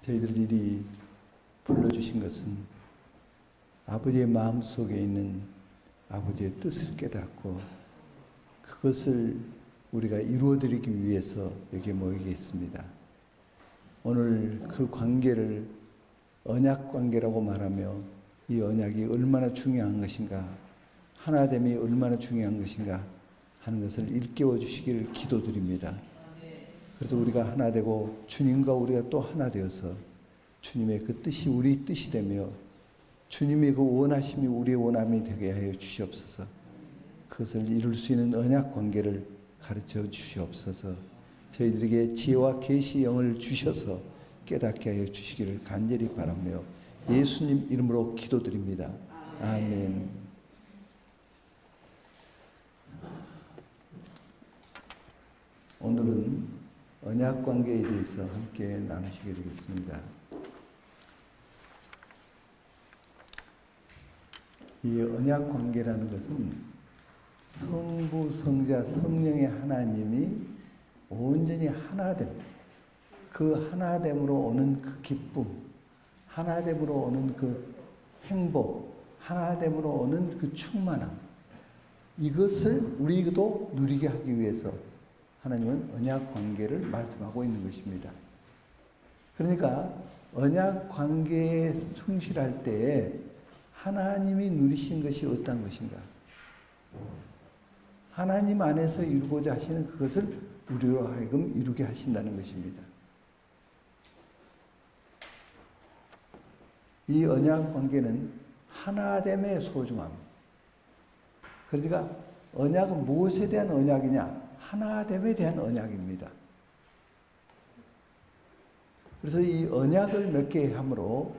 저희들 이리 불러주신 것은 아버지의 마음속에 있는 아버지의 뜻을 깨닫고 그것을 우리가 이루어드리기 위해서 여기에 모이겠습니다. 오늘 그 관계를 언약 관계라고 말하며 이 언약이 얼마나 중요한 것인가, 하나됨이 얼마나 중요한 것인가 하는 것을 일깨워 주시기를 기도드립니다. 그래서 우리가 하나 되고 주님과 우리가 또 하나 되어서 주님의 그 뜻이 우리 뜻이 되며 주님의 그 원하심이 우리의 원함이 되게 하여 주시옵소서. 그것을 이룰 수 있는 언약 관계를 가르쳐 주시옵소서. 저희들에게 지혜와 계시 영을 주셔서 깨닫게 하여 주시기를 간절히 바라며 예수님 이름으로 기도드립니다. 아멘. 오늘은 언약 관계에 대해서 함께 나누시게 되겠습니다. 이 언약 관계라는 것은 성부, 성자, 성령의 하나님이 온전히 하나됨, 그 하나됨으로 오는 그 기쁨, 하나됨으로 오는 그 행복, 하나됨으로 오는 그 충만함, 이것을 우리도 누리게 하기 위해서 하나님은 언약 관계를 말씀하고 있는 것입니다. 그러니까 언약 관계에 충실할 때에 하나님이 누리신 것이 어떤 것인가? 하나님 안에서 이루고자 하시는 그것을 우리로 하여금 이루게 하신다는 것입니다. 이 언약 관계는 하나됨의 소중함. 그러니까 언약은 무엇에 대한 언약이냐? 하나됨에 대한 언약입니다. 그래서 이 언약을 맺게 함으로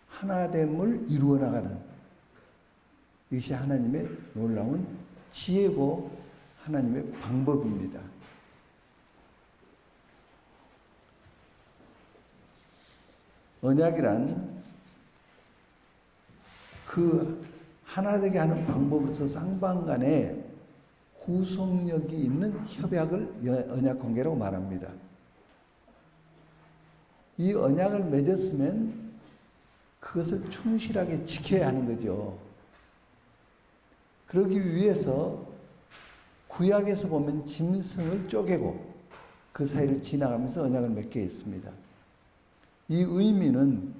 하나됨을 이루어 나가는 이것이 하나님의 놀라운 지혜고 하나님의 방법입니다. 언약이란 그 하나 되게 하는 방법으로서 쌍방간에 구속력이 있는 협약을 언약 관계라고 말합니다. 이 언약을 맺었으면 그것을 충실하게 지켜야 하는 거죠. 그러기 위해서 구약에서 보면 짐승을 쪼개고 그 사이를 지나가면서 언약을 맺게 했습니다. 이 의미는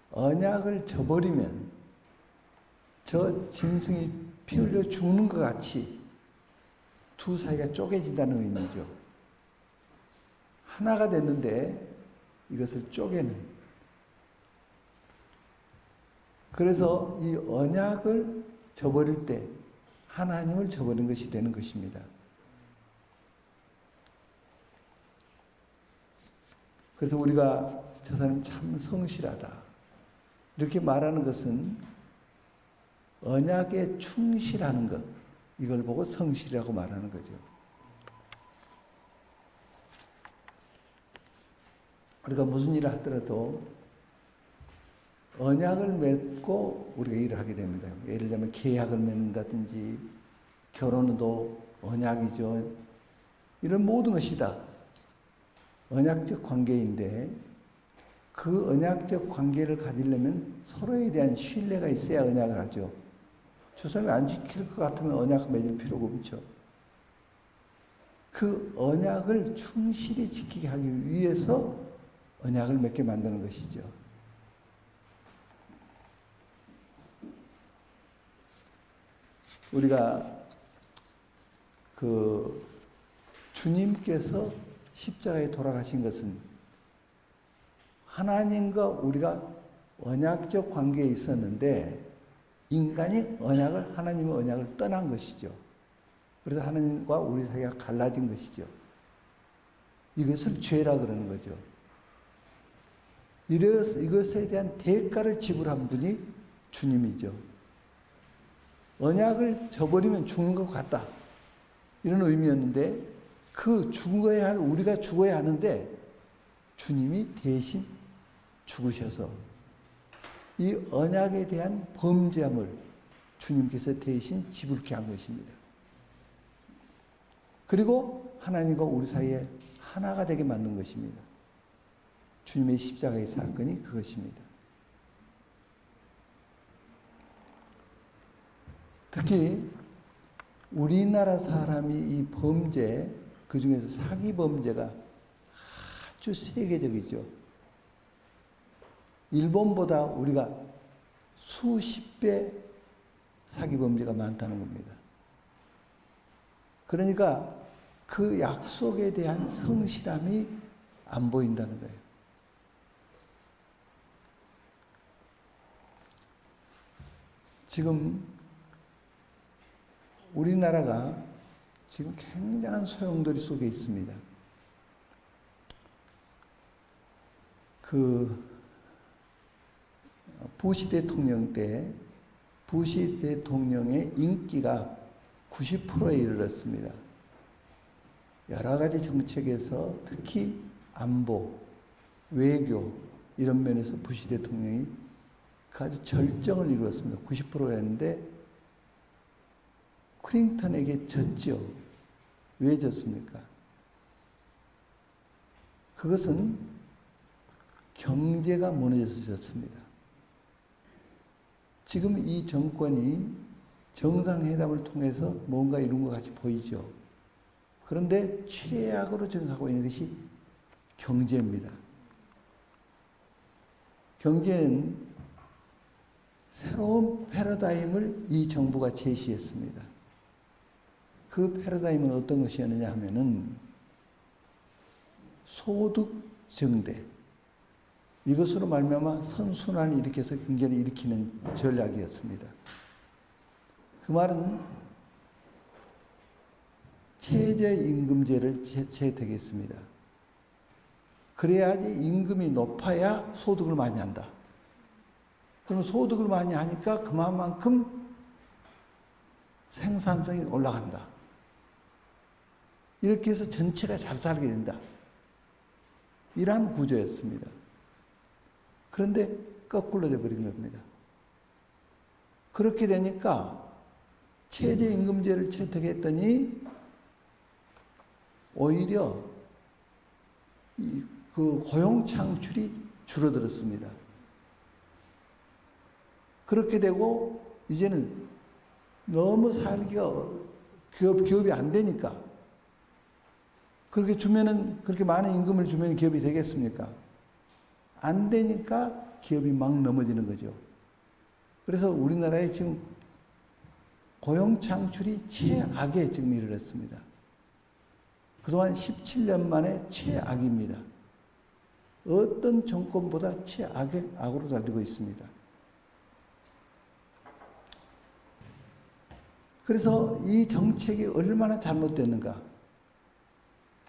언약을 저버리면 저 짐승이 피 흘려 죽는 것 같이 두 사이가 쪼개진다는 의미죠. 하나가 됐는데 이것을 쪼개는. 그래서 이 언약을 저버릴 때 하나님을 저버린 것이 되는 것입니다. 그래서 우리가 저 사람이 참 성실하다 이렇게 말하는 것은 언약에 충실하는 것, 이걸 보고 성실이라고 말하는 거죠. 우리가 무슨 일을 하더라도 언약을 맺고 우리가 일을 하게 됩니다. 예를 들면 계약을 맺는다든지 결혼도 언약이죠. 이런 모든 것이 다 언약적 관계인데 그 언약적 관계를 가지려면 서로에 대한 신뢰가 있어야 언약을 하죠. 저 사람이 안 지킬 것 같으면 언약 맺을 필요가 없죠. 그 언약을 충실히 지키게 하기 위해서 언약을 맺게 만드는 것이죠. 우리가 그 주님께서 십자가에 돌아가신 것은 하나님과 우리가 언약적 관계에 있었는데 인간이 하나님의 언약을 떠난 것이죠. 그래서 하나님과 우리 사이가 갈라진 것이죠. 이것을 죄라 그러는 거죠. 이것에 대한 대가를 지불한 분이 주님이죠. 언약을 저버리면 죽는 것 같다. 이런 의미였는데 그 죽어야 할 우리가 죽어야 하는데 주님이 대신 죽으셔서 이 언약에 대한 범죄함을 주님께서 대신 지불케 한 것입니다. 그리고 하나님과 우리 사이에 하나가 되게 만든 것입니다. 주님의 십자가의 사건이 그것입니다. 특히 우리나라 사람이 이 범죄, 그 중에서 사기 범죄가 아주 세계적이죠. 일본보다 우리가 수십 배 사기 범죄가 많다는 겁니다. 그러니까 그 약속에 대한 성실함이 안 보인다는 거예요. 지금 우리나라가 지금 굉장한 소용돌이 속에 있습니다. 부시 대통령 때 부시 대통령의 인기가 90%에 이르렀습니다. 여러 가지 정책에서 특히 안보, 외교 이런 면에서 부시 대통령이 아주 절정을 이루었습니다. 90%였는데 클린턴에게 졌죠. 왜 졌습니까? 그것은 경제가 무너져서 졌습니다. 지금 이 정권이 정상회담을 통해서 뭔가 이룬 것 같이 보이죠. 그런데 최악으로 정하고 있는 것이 경제입니다. 경제는 새로운 패러다임을 이 정부가 제시했습니다. 그 패러다임은 어떤 것이었느냐 하면은 소득 증대, 이것으로 말미암아 선순환을 일으켜서 경제를 일으키는 전략이었습니다. 그 말은 최저임금제를 채택했습니다. 그래야지 임금이 높아야 소득을 많이 한다. 그럼 소득을 많이 하니까 그만큼 생산성이 올라간다. 이렇게 해서 전체가 잘 살게 된다. 이러한 구조였습니다. 그런데 거꾸로 돼버린 겁니다. 그렇게 되니까 최저임금제를 채택했더니 오히려 그 고용 창출이 줄어들었습니다. 그렇게 되고 이제는 너무 살기가 기업이 안 되니까 그렇게 주면은 그렇게 많은 임금을 주면 기업이 되겠습니까? 안 되니까 기업이 막 넘어지는 거죠. 그래서 우리나라에 지금 고용 창출이 최악에 지금 이르렀습니다. 그동안 17년 만에 최악입니다. 어떤 정권보다 최악의 악으로 달리고 있습니다. 그래서 이 정책이 얼마나 잘못됐는가?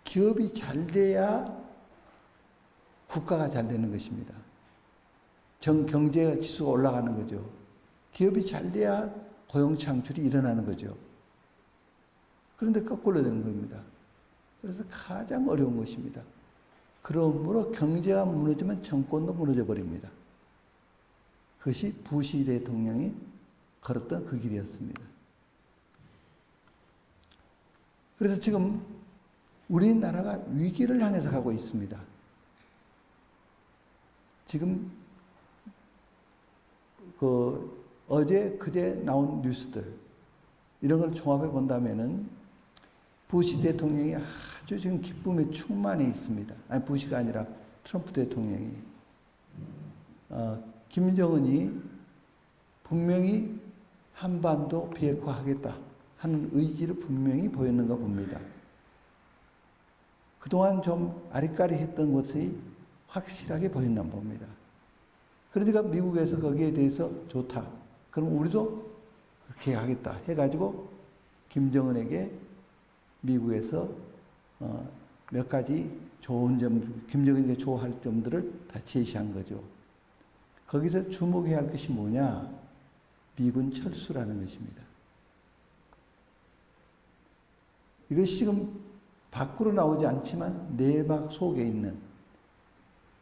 기업이 잘 돼야 국가가 잘 되는 것입니다. 경제 지수가 올라가는 거죠. 기업이 잘 돼야 고용 창출이 일어나는 거죠. 그런데 거꾸로 된 겁니다. 그래서 가장 어려운 것입니다. 그러므로 경제가 무너지면 정권도 무너져 버립니다. 그것이 부시 대통령이 걸었던 그 길이었습니다. 그래서 지금 우리나라가 위기를 향해서 가고 있습니다. 지금 어제 그제 나온 뉴스들 이런 걸 종합해 본다면은 부시 대통령이 아주 지금 기쁨에 충만해 있습니다. 아니 부시가 아니라 트럼프 대통령이 김정은이 분명히 한반도 비핵화하겠다 하는 의지를 분명히 보였는가 봅니다. 그동안 좀 아리까리했던 것이 확실하게 보였나 봅니다. 그러니까 미국에서 거기에 대해서 좋다. 그럼 우리도 그렇게 하겠다 해가지고 김정은에게 미국에서 몇 가지 좋은 점, 김정은에게 좋아할 점들을 다 제시한 거죠. 거기서 주목해야 할 것이 뭐냐? 미군 철수라는 것입니다. 이것이 지금 밖으로 나오지 않지만 내박 속에 있는,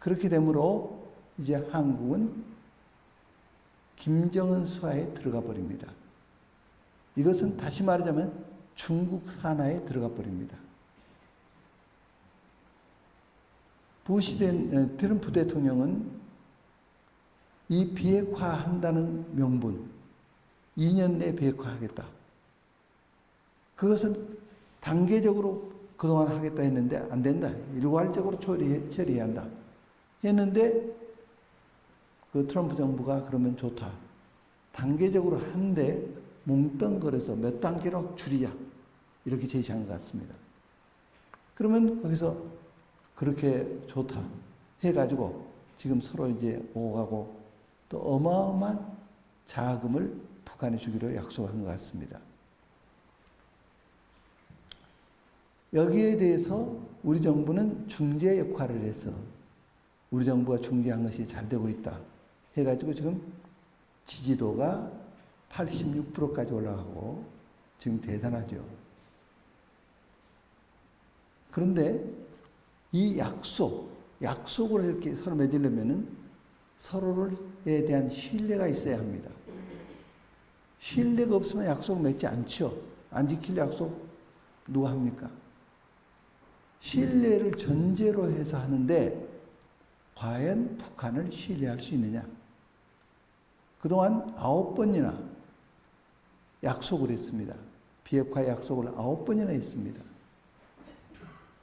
그렇게 되므로 이제 한국은 김정은 수하에 들어가 버립니다. 이것은 다시 말하자면 중국 산하에 들어가 버립니다. 트럼프 대통령은 이 비핵화한다는 명분, 2년 내에 비핵화하겠다. 그것은 단계적으로 그동안 하겠다 했는데 안 된다. 일괄적으로 처리해야 한다. 했는데 그 트럼프 정부가 그러면 좋다. 단계적으로 한데 뭉뚱그려서 몇 단계로 줄이자. 이렇게 제시한 것 같습니다. 그러면 거기서 그렇게 좋다 해가지고 지금 서로 이제 오고 가고 또 어마어마한 자금을 북한에 주기로 약속한 것 같습니다. 여기에 대해서 우리 정부는 중재 역할을 해서 우리 정부가 중재한 것이 잘 되고 있다 해가지고 지금 지지도가 86%까지 올라가고 지금 대단하죠. 그런데 이 약속을 이렇게 서로 맺으려면은 서로에 대한 신뢰가 있어야 합니다. 신뢰가 없으면 약속 맺지 않죠. 안 지킬 약속 누가 합니까? 신뢰를 전제로 해서 하는데 과연 북한을 신뢰할 수 있느냐? 그동안 9번이나 약속을 했습니다. 비핵화 약속을 9번이나 했습니다.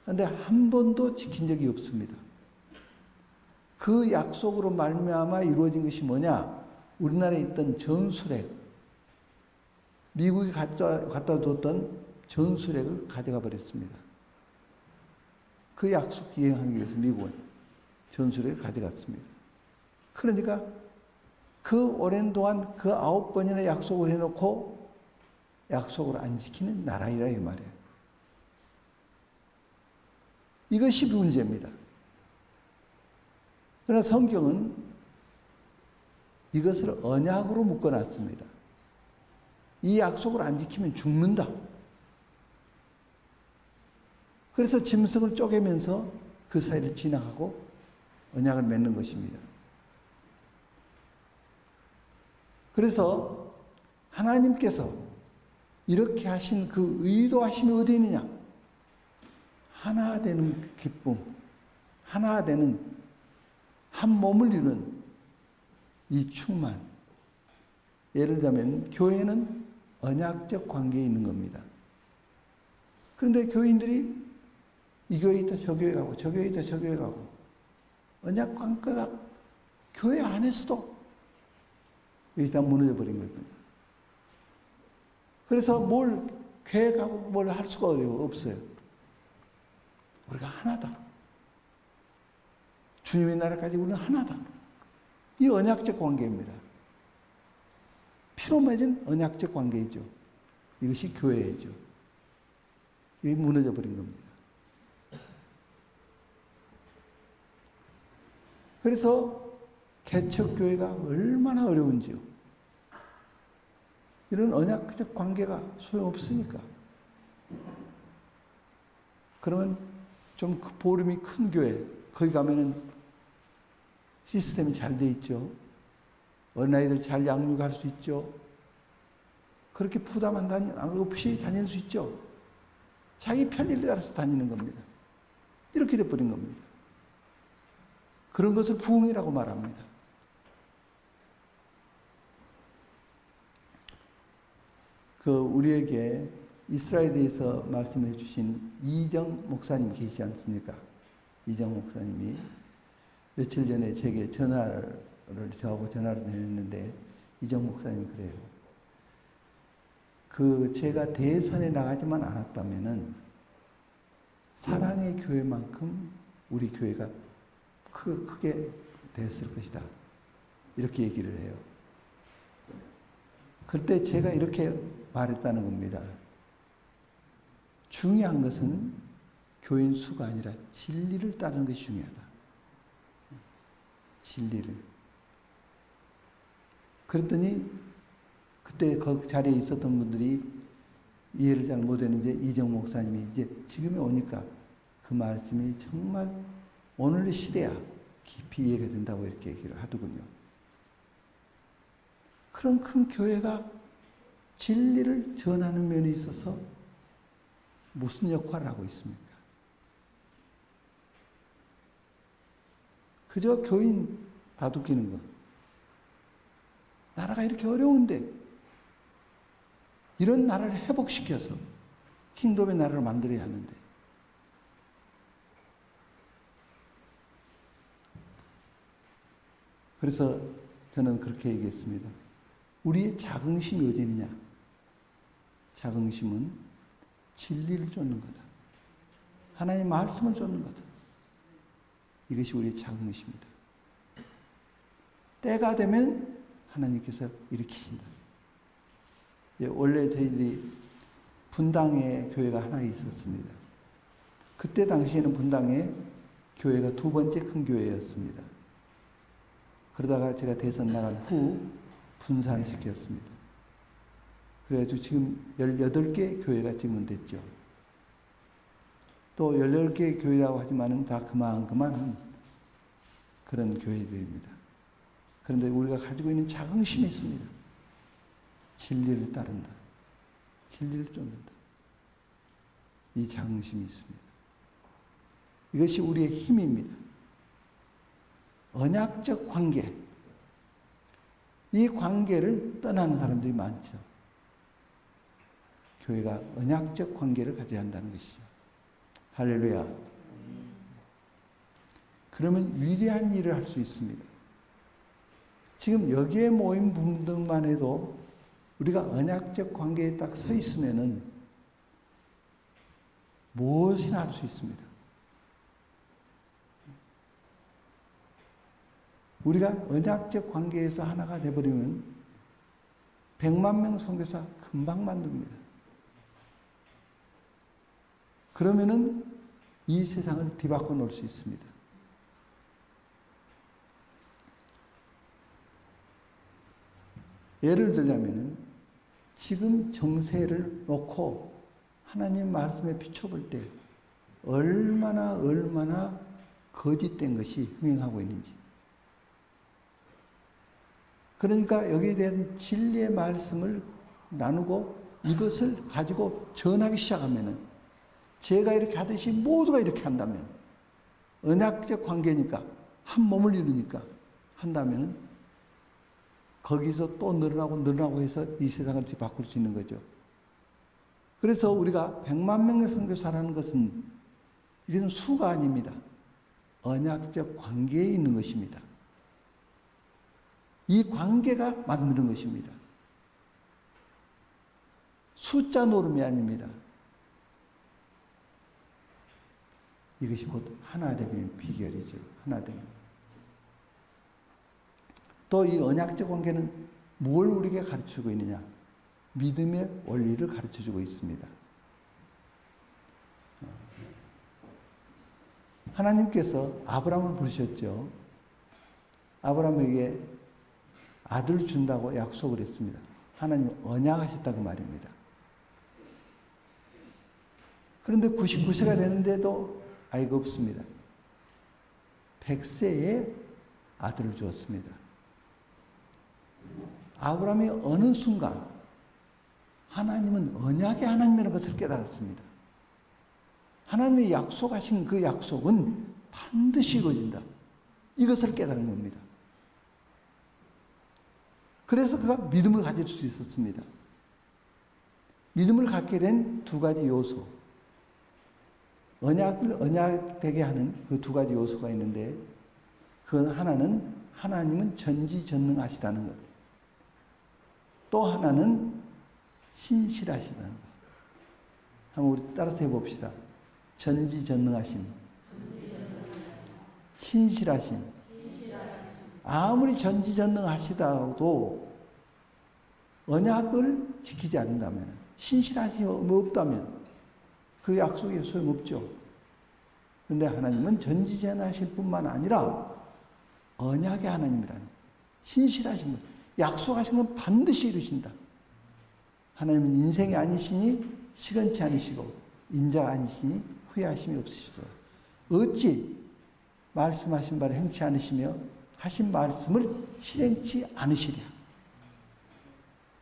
그런데 한 번도 지킨 적이 없습니다. 그 약속으로 말미암아 이루어진 것이 뭐냐? 우리나라에 있던 전술핵, 미국이 갖다 뒀던 전술핵을 가져가 버렸습니다. 그 약속 이행하기 위해서 미국은 전술핵을 가져갔습니다. 그러니까 그 오랜 동안 그 9번이나 약속을 해놓고 약속을 안 지키는 나라이라 이 말이에요. 이것이 문제입니다. 그러나 성경은 이것을 언약으로 묶어놨습니다. 이 약속을 안 지키면 죽는다. 그래서 짐승을 쪼개면서 그 사이를 지나가고 언약을 맺는 것입니다. 그래서 하나님께서 이렇게 하신 그 의도하심이 어디 있느냐? 하나 되는 기쁨, 하나 되는 한 몸을 이루는 이 충만. 예를 들자면 교회는 언약적 관계에 있는 겁니다. 그런데 교인들이 이 교회 있다 저 교회 가고 저 교회 있다 저 교회 가고 언약 관계가 교회 안에서도 일단 무너져 버린 거거든요. 그래서 뭘 계획하고 뭘 할 수가 없어요. 우리가 하나다. 주님의 나라까지 우리는 하나다. 이 언약적 관계입니다. 피로 맺은 언약적 관계이죠. 이것이 교회이죠. 이게 무너져 버린 겁니다. 그래서 개척교회가 얼마나 어려운지요. 이런 언약적 관계가 소용없으니까. 그러면 좀 보름이 큰 교회, 거기 가면은 시스템이 잘 돼 있죠. 어린아이들 잘 양육할 수 있죠. 그렇게 부담 없이 다닐 수 있죠. 자기 편리를 따라서 다니는 겁니다. 이렇게 돼버린 겁니다. 그런 것을 부흥이라고 말합니다. 우리에게 이스라엘에 대해서 말씀해 주신 이정 목사님 계시지 않습니까? 이정 목사님이 며칠 전에 제게 저하고 전화를 했는데 이정 목사님이 그래요. 제가 대선에 나가지만 않았다면은 사랑의 교회만큼 우리 교회가 크게 됐을 것이다. 이렇게 얘기를 해요. 그때 제가 이렇게 말했다는 겁니다. 중요한 것은 교인 수가 아니라 진리를 따르는 것이 중요하다. 진리를. 그랬더니 그때 그 자리에 있었던 분들이 이해를 잘 못했는데 이정 목사님이 이제 지금에 오니까 그 말씀이 정말 오늘 시대야 깊이 이해가 된다고 이렇게 얘기를 하더군요. 그런 큰 교회가 진리를 전하는 면에 있어서 무슨 역할을 하고 있습니까? 그저 교인 다독이는 것. 나라가 이렇게 어려운데 이런 나라를 회복시켜서 킹덤의 나라를 만들어야 하는데 그래서 저는 그렇게 얘기했습니다. 우리의 자긍심이 어디 있느냐? 자긍심은 진리를 쫓는 거다. 하나님의 말씀을 쫓는 거다. 이것이 우리의 자긍심이다. 때가 되면 하나님께서 일으키신다. 원래 저희들이 분당에 교회가 하나 있었습니다. 그때 당시에는 분당에 교회가 두 번째 큰 교회였습니다. 그러다가 제가 대선 나간 후 분산시켰습니다. 그래가지고 지금 18개 교회가 지금은 됐죠. 또 18개 교회라고 하지만은 다 그만한 그런 교회들입니다. 그런데 우리가 가지고 있는 자긍심이 있습니다. 진리를 따른다. 진리를 쫓는다. 이 자긍심이 있습니다. 이것이 우리의 힘입니다. 언약적 관계. 이 관계를 떠나는 사람들이 많죠. 교회가 언약적 관계를 가져야 한다는 것이죠. 할렐루야. 그러면 위대한 일을 할 수 있습니다. 지금 여기에 모인 분들만 해도 우리가 언약적 관계에 딱 서 있으면은 무엇이나 할 수 있습니다. 우리가 언약적 관계에서 하나가 되어버리면 100만 명 선교사 금방 만듭니다. 그러면은 이 세상을 뒤바꿔 놓을 수 있습니다. 예를 들자면은 지금 정세를 놓고 하나님 말씀에 비춰볼 때 얼마나 거짓된 것이 흥행하고 있는지. 그러니까 여기에 대한 진리의 말씀을 나누고 이것을 가지고 전하기 시작하면은 제가 이렇게 하듯이 모두가 이렇게 한다면 언약적 관계니까 한 몸을 이루니까 한다면 거기서 또 늘어나고 해서 이 세상을 바꿀 수 있는 거죠. 그래서 우리가 100만 명의 선교사라는 것은 이런 수가 아닙니다. 언약적 관계에 있는 것입니다. 이 관계가 만드는 것입니다. 숫자 노름이 아닙니다. 이것이 곧 하나 되는 비결이죠. 하나 되는. 또 이 언약적 관계는 뭘 우리에게 가르치고 있느냐? 믿음의 원리를 가르쳐주고 있습니다. 하나님께서 아브라함을 부르셨죠. 아브라함에게 아들 준다고 약속을 했습니다. 하나님 언약하셨다고 말입니다. 그런데 99세가 되는데도 아이가 없습니다. 100세에 아들을 주었습니다. 아브라함이 어느 순간 하나님은 언약의 하나님이라는 것을 깨달았습니다. 하나님이 약속하신 그 약속은 반드시 이루어진다. 이것을 깨달은 겁니다. 그래서 그가 믿음을 가질 수 있었습니다. 믿음을 갖게 된 두 가지 요소. 언약을 언약되게 하는 그 두 가지 요소가 있는데 그 하나는 하나님은 전지전능하시다는 것. 또 하나는 신실하시다는 것. 한번 우리 따라서 해봅시다. 전지전능하심. 신실하심. 아무리 전지전능하시다도 언약을 지키지 않는다면, 신실하심이 없다면 그 약속에 소용없죠. 그런데 하나님은 전지전능하실 뿐만 아니라 언약의 하나님이라는, 신실하신 분, 약속하신 건 반드시 이루신다. 하나님은 인생이 아니시니 시건치 않으시고 인자가 아니시니 후회하심이 없으시도다. 어찌 말씀하신 바를 행치 않으시며 하신 말씀을 실행치 않으시랴.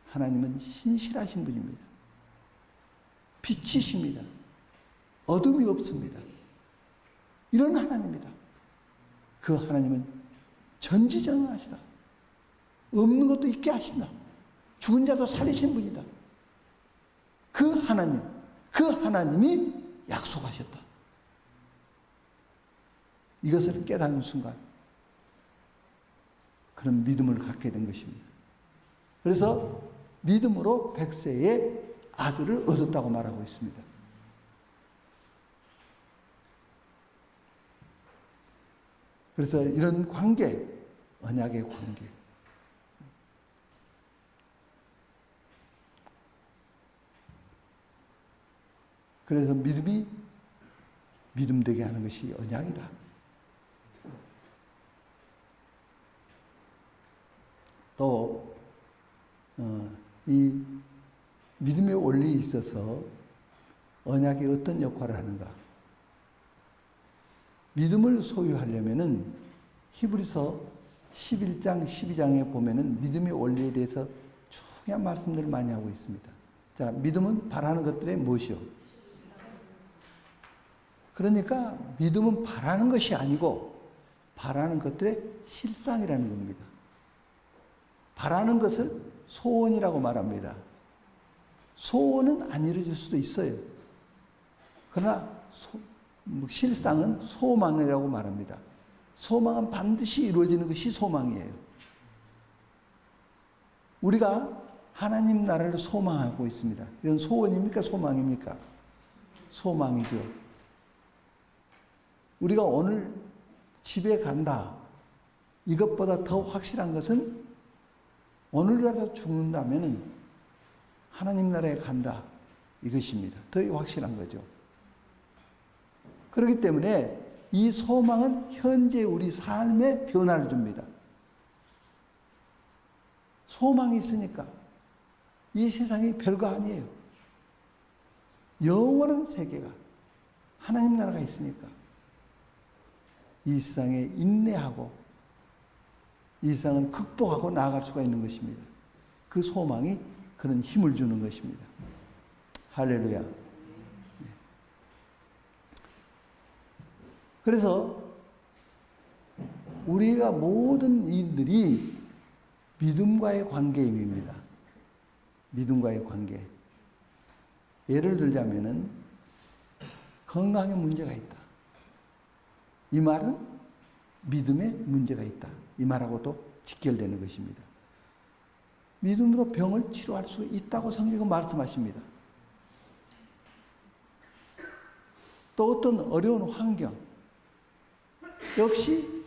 하나님은 신실하신 분입니다. 빛이십니다. 어둠이 없습니다. 이런 하나님이다. 그 하나님은 전지전능하시다. 없는 것도 있게 하신다. 죽은 자도 살리신 분이다. 그 하나님이 약속하셨다. 이것을 깨닫는 순간 그런 믿음을 갖게 된 것입니다. 그래서 믿음으로 백세의 아들을 얻었다고 말하고 있습니다. 그래서 이런 관계, 언약의 관계. 그래서 믿음이 믿음 되게 하는 것이 언약이다. 또 이 믿음의 원리에 있어서 언약이 어떤 역할을 하는가? 믿음을 소유하려면은 히브리서 11장, 12장에 보면은 믿음의 원리에 대해서 중요한 말씀들을 많이 하고 있습니다. 자, 믿음은 바라는 것들의 무엇이요? 그러니까 믿음은 바라는 것이 아니고 바라는 것들의 실상이라는 겁니다. 바라는 것을 소원이라고 말합니다. 소원은 안 이루어질 수도 있어요. 그러나 실상은 소망이라고 말합니다. 소망은 반드시 이루어지는 것이 소망이에요. 우리가 하나님 나라를 소망하고 있습니다. 이건 소원입니까? 소망입니까? 소망이죠. 우리가 오늘 집에 간다. 이것보다 더 확실한 것은 오늘이라도 죽는다면 하나님 나라에 간다. 이것입니다. 더 확실한 거죠. 그렇기 때문에 이 소망은 현재 우리 삶에 변화를 줍니다. 소망이 있으니까 이 세상이 별거 아니에요. 영원한 세계가 하나님 나라가 있으니까 이 세상에 인내하고 이 세상을 극복하고 나아갈 수가 있는 것입니다. 그 소망이 그런 힘을 주는 것입니다. 할렐루야. 그래서 우리가 모든 일들이 믿음과의 관계입니다. 믿음과의 관계. 예를 들자면은 건강에 문제가 있다. 이 말은 믿음에 문제가 있다. 이 말하고도 직결되는 것입니다. 믿음으로 병을 치료할 수 있다고 성경은 말씀하십니다. 또 어떤 어려운 환경, 역시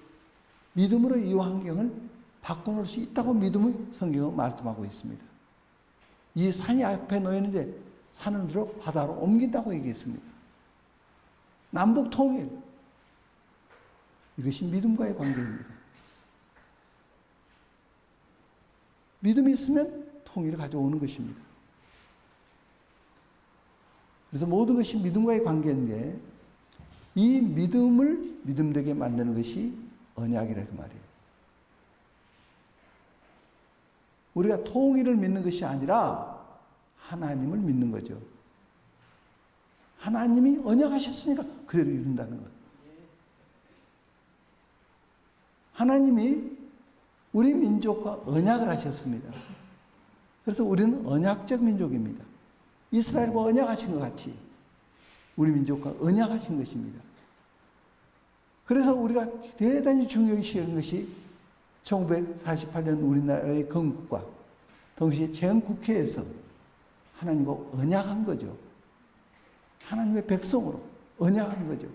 믿음으로 이 환경을 바꿔놓을 수 있다고 믿음을 성경은 말씀하고 있습니다. 이 산이 앞에 놓였는데 산을 들어 바다로 옮긴다고 얘기했습니다. 남북 통일, 이것이 믿음과의 관계입니다. 믿음이 있으면 통일을 가져오는 것입니다. 그래서 모든 것이 믿음과의 관계인데 이 믿음을 믿음되게 만드는 것이 언약이라고 말이에요. 우리가 통일을 믿는 것이 아니라 하나님을 믿는 거죠. 하나님이 언약하셨으니까 그대로 이룬다는 것. 하나님이 우리 민족과 언약을 하셨습니다. 그래서 우리는 언약적 민족입니다. 이스라엘과 언약하신 것 같이 우리 민족과 언약하신 것입니다. 그래서 우리가 대단히 중요시 여긴 것이 1948년 우리나라의 건국과 동시에 제헌국회에서 하나님과 언약한 거죠. 하나님의 백성으로 언약한 거죠.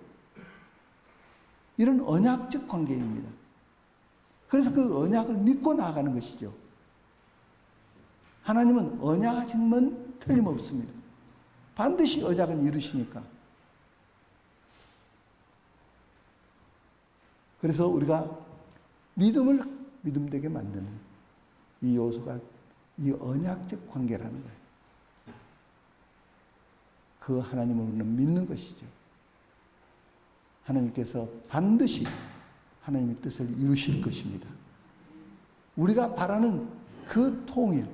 이런 언약적 관계입니다. 그래서 그 언약을 믿고 나아가는 것이죠. 하나님은 언약하신 건 틀림없습니다. 반드시 언약은 이루시니까. 그래서 우리가 믿음을 믿음되게 만드는 이 요소가 이 언약적 관계라는 거예요. 그 하나님을 우리는 믿는 것이죠. 하나님께서 반드시 하나님의 뜻을 이루실 것입니다. 우리가 바라는 그 통일,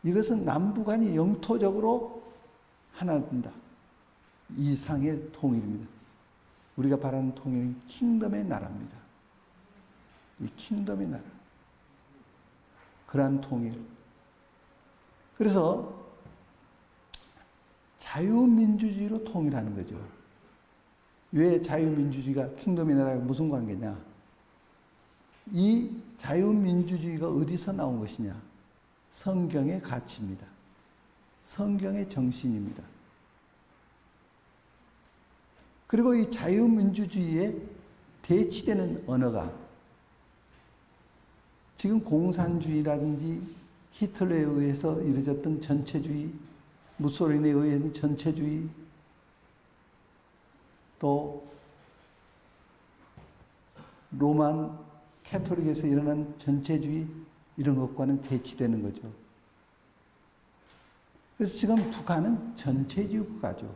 이것은 남북한이 영토적으로 하나 된다. 이상의 통일입니다. 우리가 바라는 통일은 킹덤의 나라입니다. 이 킹덤의 나라. 그러한 통일. 그래서 자유민주주의로 통일하는 거죠. 왜 자유민주주의가 킹덤의 나라가 무슨 관계냐? 이 자유민주주의가 어디서 나온 것이냐? 성경의 가치입니다. 성경의 정신입니다. 그리고 이 자유민주주의에 대치되는 언어가 지금 공산주의라든지 히틀러에 의해서 이루어졌던 전체주의, 무솔리니에 의한 전체주의, 또 로만 캐토릭에서 일어난 전체주의, 이런 것과는 대치되는 거죠. 그래서 지금 북한은 전체주의 국가죠.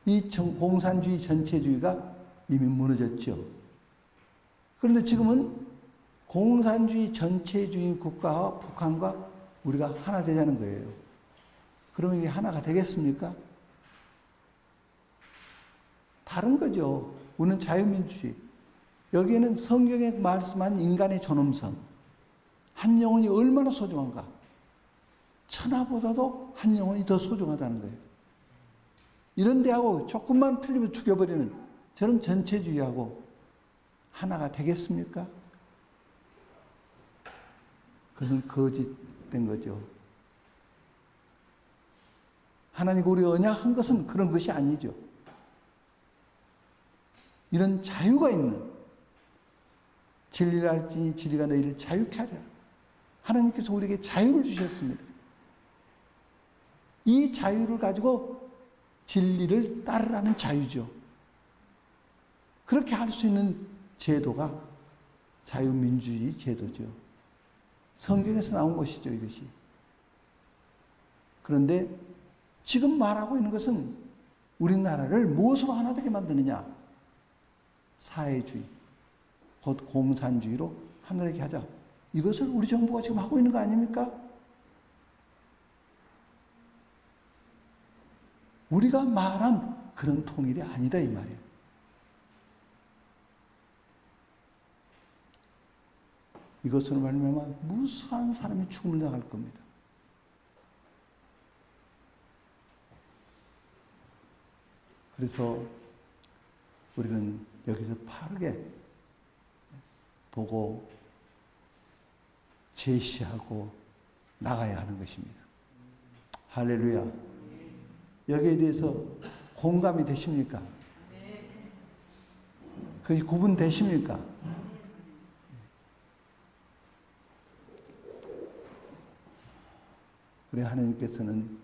이 공산주의 전체주의가 이미 무너졌죠. 그런데 지금은 공산주의 전체주의 국가와 북한과 우리가 하나 되자는 거예요. 그러면 이게 하나가 되겠습니까? 다른 거죠. 우리는 자유민주주의. 여기에는 성경에 말씀한 인간의 존엄성, 한 영혼이 얼마나 소중한가. 천하보다도 한 영혼이 더 소중하다는 거예요. 이런 데하고 조금만 틀리면 죽여버리는 저런 전체주의하고 하나가 되겠습니까? 그건 거짓된 거죠. 하나님과 우리 언약한 것은 그런 것이 아니죠. 이런 자유가 있는, 진리를 알지니 진리가 너희를 자유케 하리라. 하나님께서 우리에게 자유를 주셨습니다. 이 자유를 가지고 진리를 따르라는 자유죠. 그렇게 할 수 있는 제도가 자유민주주의 제도죠. 성경에서 나온 것이죠, 이것이. 그런데 지금 말하고 있는 것은 우리나라를 무엇으로 하나 되게 만드느냐? 사회주의, 곧 공산주의로 하나 되게 하자. 이것을 우리 정부가 지금 하고 있는 거 아닙니까? 우리가 말한 그런 통일이 아니다, 이 말이에요. 이것으로 말미암아 무수한 사람이 죽음을 당할 겁니다. 그래서 우리는 여기서 바르게 보고 제시하고 나가야 하는 것입니다. 할렐루야. 여기에 대해서 공감이 되십니까? 그게 구분되십니까? 우리 하나님께서는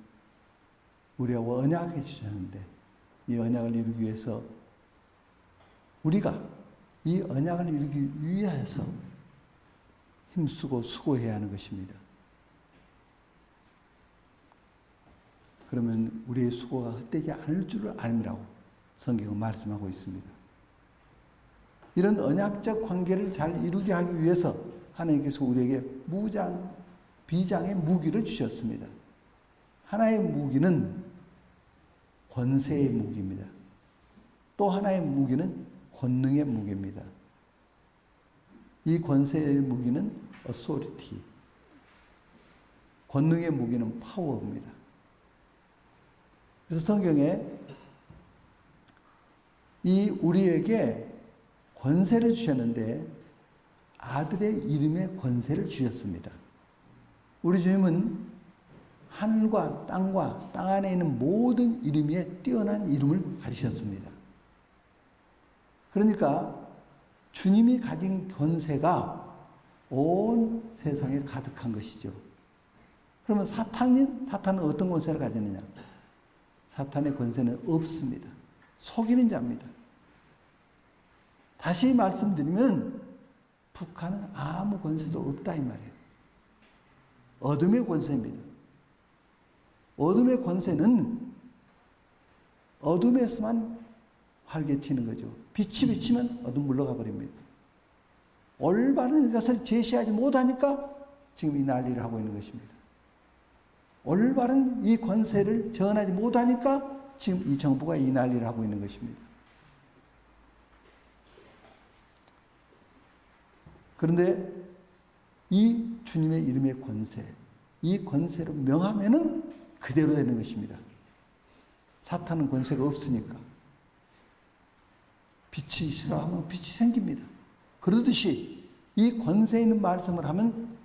우리와 언약해 주셨는데 이 언약을 이루기 위해서 우리가 이 언약을 이루기 위해서 힘쓰고 수고해야 하는 것입니다. 그러면 우리의 수고가 헛되지 않을 줄을 알미라고 성경은 말씀하고 있습니다. 이런 언약적 관계를 잘 이루게 하기 위해서 하나님께서 우리에게 비장의 무기를 주셨습니다. 하나의 무기는 권세의 무기입니다. 또 하나의 무기는 권능의 무기입니다. 이 권세의 무기는 authority, 권능의 무기는 파워입니다. 그래서 성경에 우리에게 권세를 주셨는데 아들의 이름에 권세를 주셨습니다. 우리 주님은 하늘과 땅과 땅 안에 있는 모든 이름 위에 뛰어난 이름을 가지셨습니다. 그러니까 주님이 가진 권세가 온 세상에 가득한 것이죠. 그러면 사탄은 어떤 권세를 가지느냐? 사탄의 권세는 없습니다. 속이는 자입니다. 다시 말씀드리면 북한은 아무 권세도 없다 이 말이에요. 어둠의 권세입니다. 어둠의 권세는 어둠에서만 활개치는 거죠. 빛이 비치면 어둠 물러가 버립니다. 올바른 것을 제시하지 못하니까 지금 이 난리를 하고 있는 것입니다. 올바른 이 권세를 전하지 못하니까 지금 이 정부가 이 난리를 하고 있는 것입니다. 그런데 이 주님의 이름의 권세, 이 권세로 명하면은 그대로 되는 것입니다. 사탄은 권세가 없으니까. 빛이 싫어하면 빛이 생깁니다. 그러듯이 이 권세 있는 말씀을 하면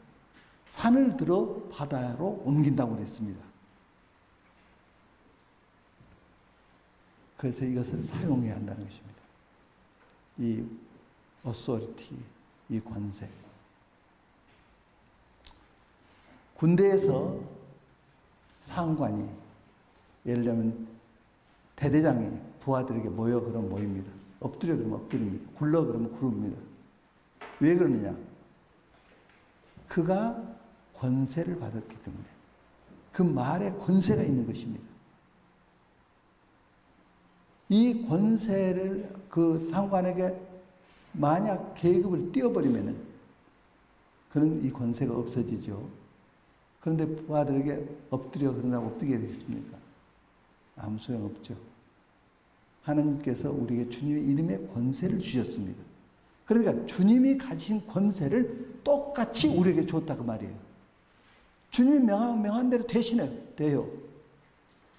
산을 들어 바다로 옮긴다고 그랬습니다. 그래서 이것을 사용해야 한다는 것입니다. 이 authority, 이 권세. 군대에서 상관이, 예를 들면 대대장이 부하들에게 모여 그러면 모입니다. 엎드려 그러면 엎드립니다. 굴러 그러면 굴릅니다. 왜 그러느냐? 그가 권세를 받았기 때문에. 그 말에 권세가 있는 것입니다. 이 권세를 그 상관에게 만약 계급을 띄워버리면은 그는 이 권세가 없어지죠. 그런데 부하들에게 엎드려 그런다고 엎드리게 되겠습니까? 아무 소용없죠. 하나님께서 우리에게 주님의 이름의 권세를 주셨습니다. 그러니까 주님이 가진 권세를 똑같이 우리에게 줬다 그 말이에요. 주님이 명한 대로 대신해 돼요.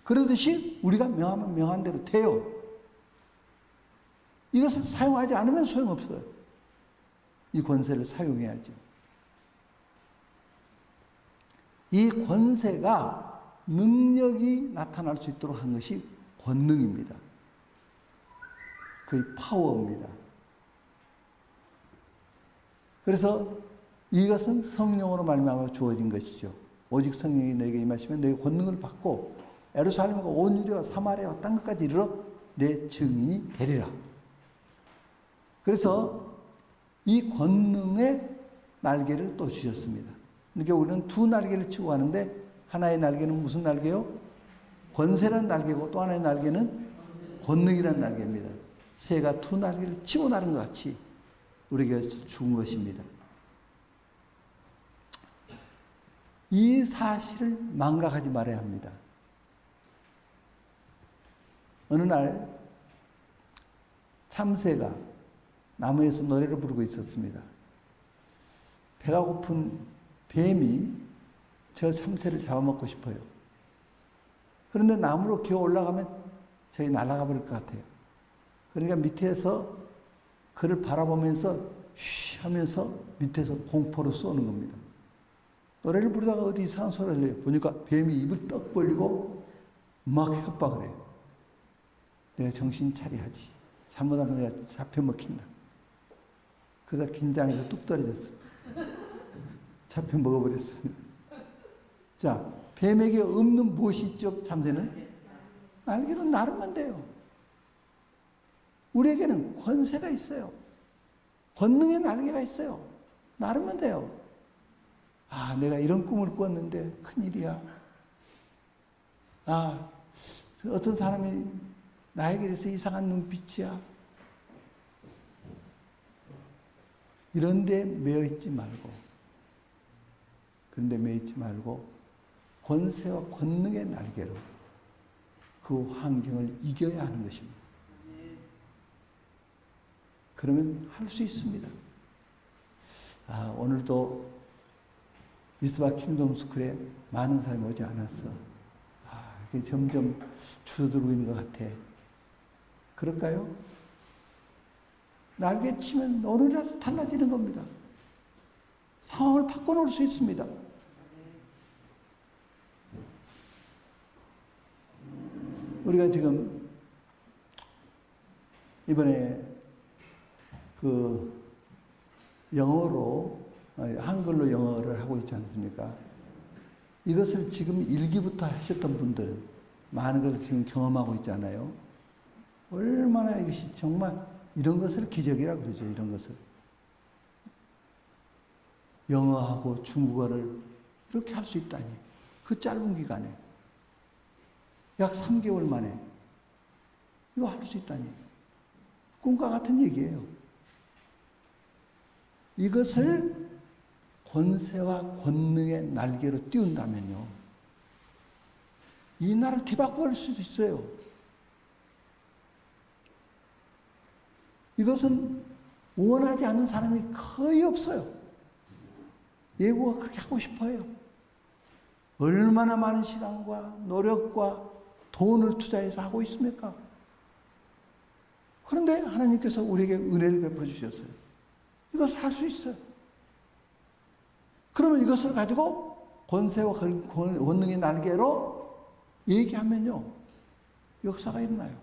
그러듯이 우리가 명한 대로 돼요. 이것을 사용하지 않으면 소용없어요. 이 권세를 사용해야죠. 이 권세가 능력이 나타날 수 있도록 한 것이 권능입니다. 거의 파워입니다. 그래서 이것은 성령으로 말미암아 주어진 것이죠. 오직 성령이 너에게 임하시면 너희 권능을 받고 예루살렘과 온 유대와 사마리아와 땅 끝까지 이르러 내 증인이 되리라. 그래서 이 권능의 날개를 또 주셨습니다. 그러니까 우리는 두 날개를 치고 가는데 하나의 날개는 무슨 날개요? 권세라는 날개고 또 하나의 날개는 권능이라는 날개입니다. 새가 두 날개를 치고 나는 것 같이 우리에게 준 것입니다. 이 사실을 망각하지 말아야 합니다. 어느 날 참새가 나무에서 노래를 부르고 있었습니다. 배가 고픈 뱀이 저 참새를 잡아먹고 싶어요. 그런데 나무로 기어 올라가면 저기 날아가 버릴 것 같아요. 그러니까 밑에서 그를 바라보면서 쉬 하면서 밑에서 공포로 쏘는 겁니다. 노래를 부르다가 어디 이상한 소리를 내요. 보니까 뱀이 입을 떡 벌리고 막 협박을 해요. 내가 정신 차려야지. 잘못하면 내가 잡혀먹힌다. 그러다 긴장해서 뚝 떨어졌어. 잡혀 먹어버렸습니다. 자, 뱀에게 없는 무엇이 있죠? 참새는? 날개로 나르면 돼요. 우리에게는 권세가 있어요. 권능의 날개가 있어요. 나르면 돼요. 아, 내가 이런 꿈을 꿨는데 큰일이야. 아, 어떤 사람이 나에게 대해서 이상한 눈빛이야. 이런 데 매여있지 말고, 그런 데 매여있지 말고 권세와 권능의 날개로 그 환경을 이겨야 하는 것입니다. 그러면 할 수 있습니다. 아, 오늘도 미스바 킹덤 스쿨에 많은 사람이 오지 않았어. 아, 이게 점점 줄어들고 있는 것 같아. 그럴까요? 날개 치면 오늘이라도 달라지는 겁니다. 상황을 바꿔놓을 수 있습니다. 우리가 지금 이번에 그 영어로 한글로 영어를 하고 있지 않습니까? 이것을 지금 1기부터 하셨던 분들은 많은 것을 지금 경험하고 있잖아요. 얼마나 이것이 정말 이런 것을 기적이라고 그러죠. 이런 것을. 영어하고 중국어를 이렇게 할 수 있다니. 그 짧은 기간에. 약 3개월 만에. 이거 할 수 있다니. 꿈과 같은 얘기예요. 이것을 권세와 권능의 날개로 띄운다면요. 이 나라를 뒤바꿔 볼 수도 있어요. 이것은 원하지 않는 사람이 거의 없어요. 예고가 그렇게 하고 싶어요. 얼마나 많은 시간과 노력과 돈을 투자해서 하고 있습니까? 그런데 하나님께서 우리에게 은혜를 베풀어 주셨어요. 이것을 할 수 있어요. 그러면 이것을 가지고 권세와 권능의 날개로 얘기하면요, 역사가 일어나요.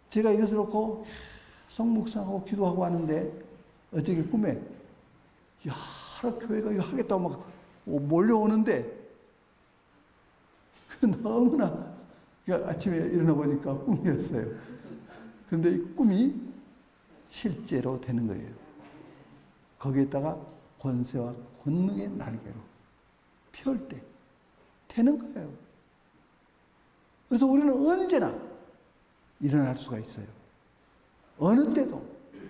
제가 이것을 놓고 성묵상하고 기도하고 하는데 어저께 꿈에 여러 교회가 이거 하겠다고 막 몰려오는데 너무나 아침에 일어나 보니까 꿈이었어요. 근데 이 꿈이 실제로 되는 거예요. 거기에다가 권세와 권능의 날개로 펼 때 되는 거예요. 그래서 우리는 언제나 일어날 수가 있어요. 어느 때도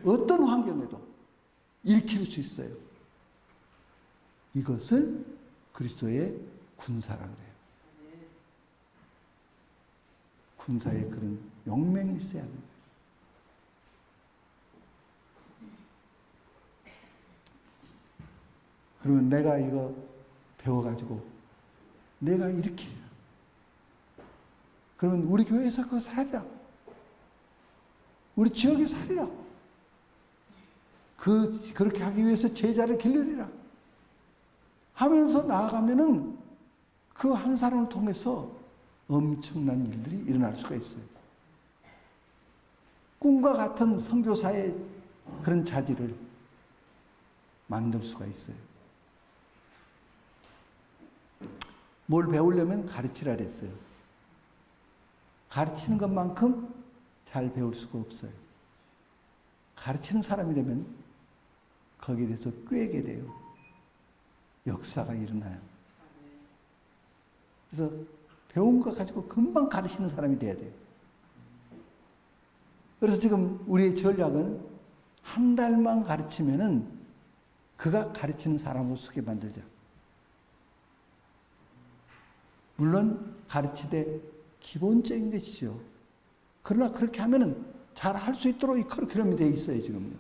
어떤 환경에도 일으킬 수 있어요. 이것을 그리스도의 군사라 그래요. 군사의 그런 용맹이 있어야 합니다. 그러면 내가 이거 배워가지고 내가 일으키리라. 그러면 우리 교회에서 그거 살리라. 우리 지역에서 살리라. 그렇게 하기 위해서 제자를 기르리라. 하면서 나아가면은 그 한 사람을 통해서 엄청난 일들이 일어날 수가 있어요. 꿈과 같은 선교사의 그런 자질을 만들 수가 있어요. 뭘 배우려면 가르치라 그랬어요. 가르치는 것만큼 잘 배울 수가 없어요. 가르치는 사람이 되면 거기에 대해서 꿰게 돼요. 역사가 일어나요. 그래서 배운 거 가지고 금방 가르치는 사람이 돼야 돼요. 그래서 지금 우리의 전략은 한 달만 가르치면은 그가 가르치는 사람으로 쓰게 만들자. 물론 가르치되 기본적인 것이죠. 그러나 그렇게 하면은 잘 할 수 있도록 이 커리큘럼이 되어 있어요, 지금요.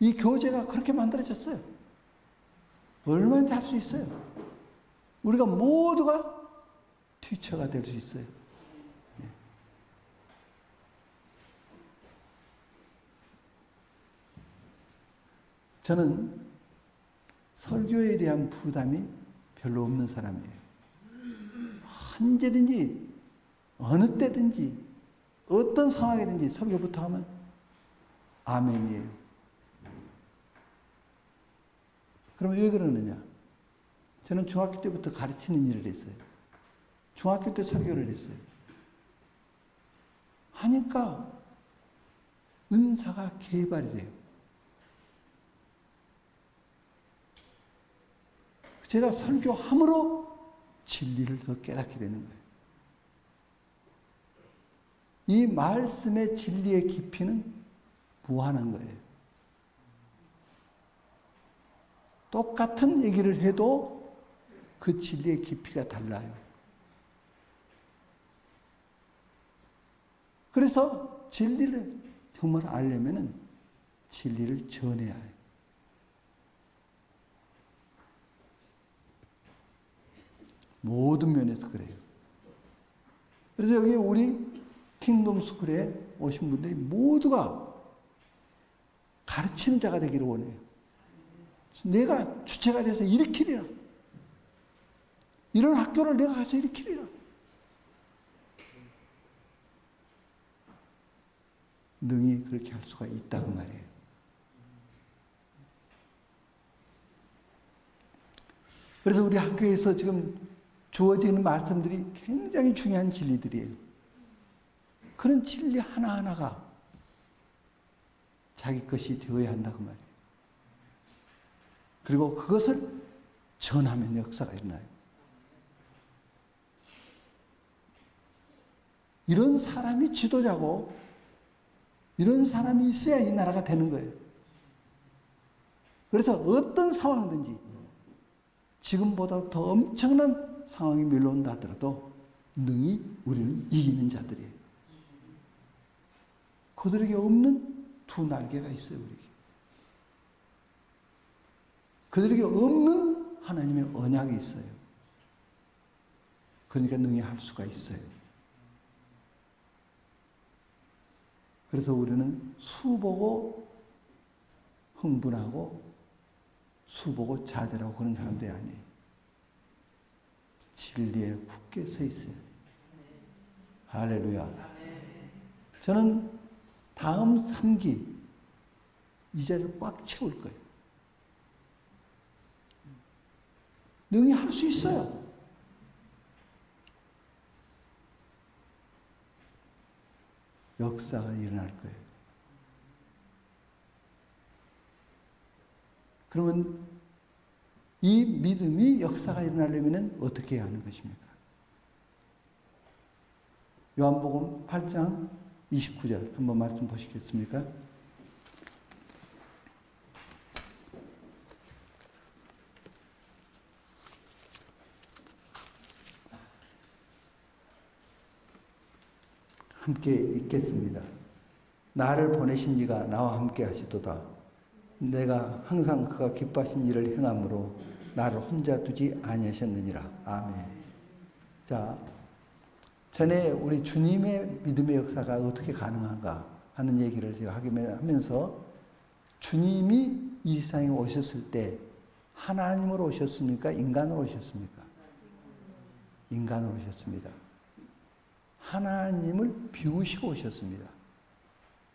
이 교재가 그렇게 만들어졌어요. 얼마든지 할 수 있어요. 우리가 모두가 티처가 될 수 있어요. 네. 저는 설교에 대한 부담이 별로 없는 사람이에요. 언제든지 어느 때든지 어떤 상황이든지 설교부터 하면 아멘이에요. 그러면 왜 그러느냐? 저는 중학교 때부터 가르치는 일을 했어요. 중학교 때 설교를 했어요. 하니까 은사가 개발이 돼요. 제가 설교함으로 진리를 더 깨닫게 되는 거예요. 이 말씀의 진리의 깊이는 무한한 거예요. 똑같은 얘기를 해도 그 진리의 깊이가 달라요. 그래서 진리를 정말 알려면은 진리를 전해야 해요. 모든 면에서 그래요. 그래서 여기 우리 킹덤 스쿨에 오신 분들이 모두가 가르치는 자가 되기를 원해요. 내가 주체가 돼서 일으키리라. 이런 학교를 내가 가서 일으키리라. 능히 그렇게 할 수가 있다고 말이에요. 그래서 우리 학교에서 지금 주어지는 말씀들이 굉장히 중요한 진리들이에요. 그런 진리 하나하나가 자기 것이 되어야 한다고 말이에요. 그리고 그것을 전하면 역사가 일어나요. 이런 사람이 지도자고 이런 사람이 있어야 이 나라가 되는 거예요. 그래서 어떤 상황이든지 지금보다 더 엄청난 상황이 밀려온다 하더라도 능히 우리는 이기는 자들이에요. 그들에게 없는 두 날개가 있어요, 우리에게. 그들에게 없는 하나님의 언약이 있어요. 그러니까 능히 할 수가 있어요. 그래서 우리는 수보고 흥분하고 수보고 자제라고 그런 사람들이 아니에요. 진리에 굳게 서 있어요. 할렐루야. 저는 다음 3기 이 자리를 꽉 채울 거예요. 능히 할 수 있어요. 역사가 일어날 거예요. 그러면 이 믿음이 역사가 일어나려면 어떻게 해야 하는 것입니까? 요한복음 8장 29절 한번 말씀 보시겠습니까? 함께 읽겠습니다. 나를 보내신 이가 나와 함께 하시도다. 내가 항상 그가 기뻐하신 일을 행함으로 나를 혼자 두지 아니하셨느니라. 아멘. 자, 전에 우리 주님의 믿음의 역사가 어떻게 가능한가 하는 얘기를 제가 하면서 주님이 이 세상에 오셨을 때 하나님으로 오셨습니까? 인간으로 오셨습니까? 인간으로 오셨습니다. 하나님을 비우시고 오셨습니다.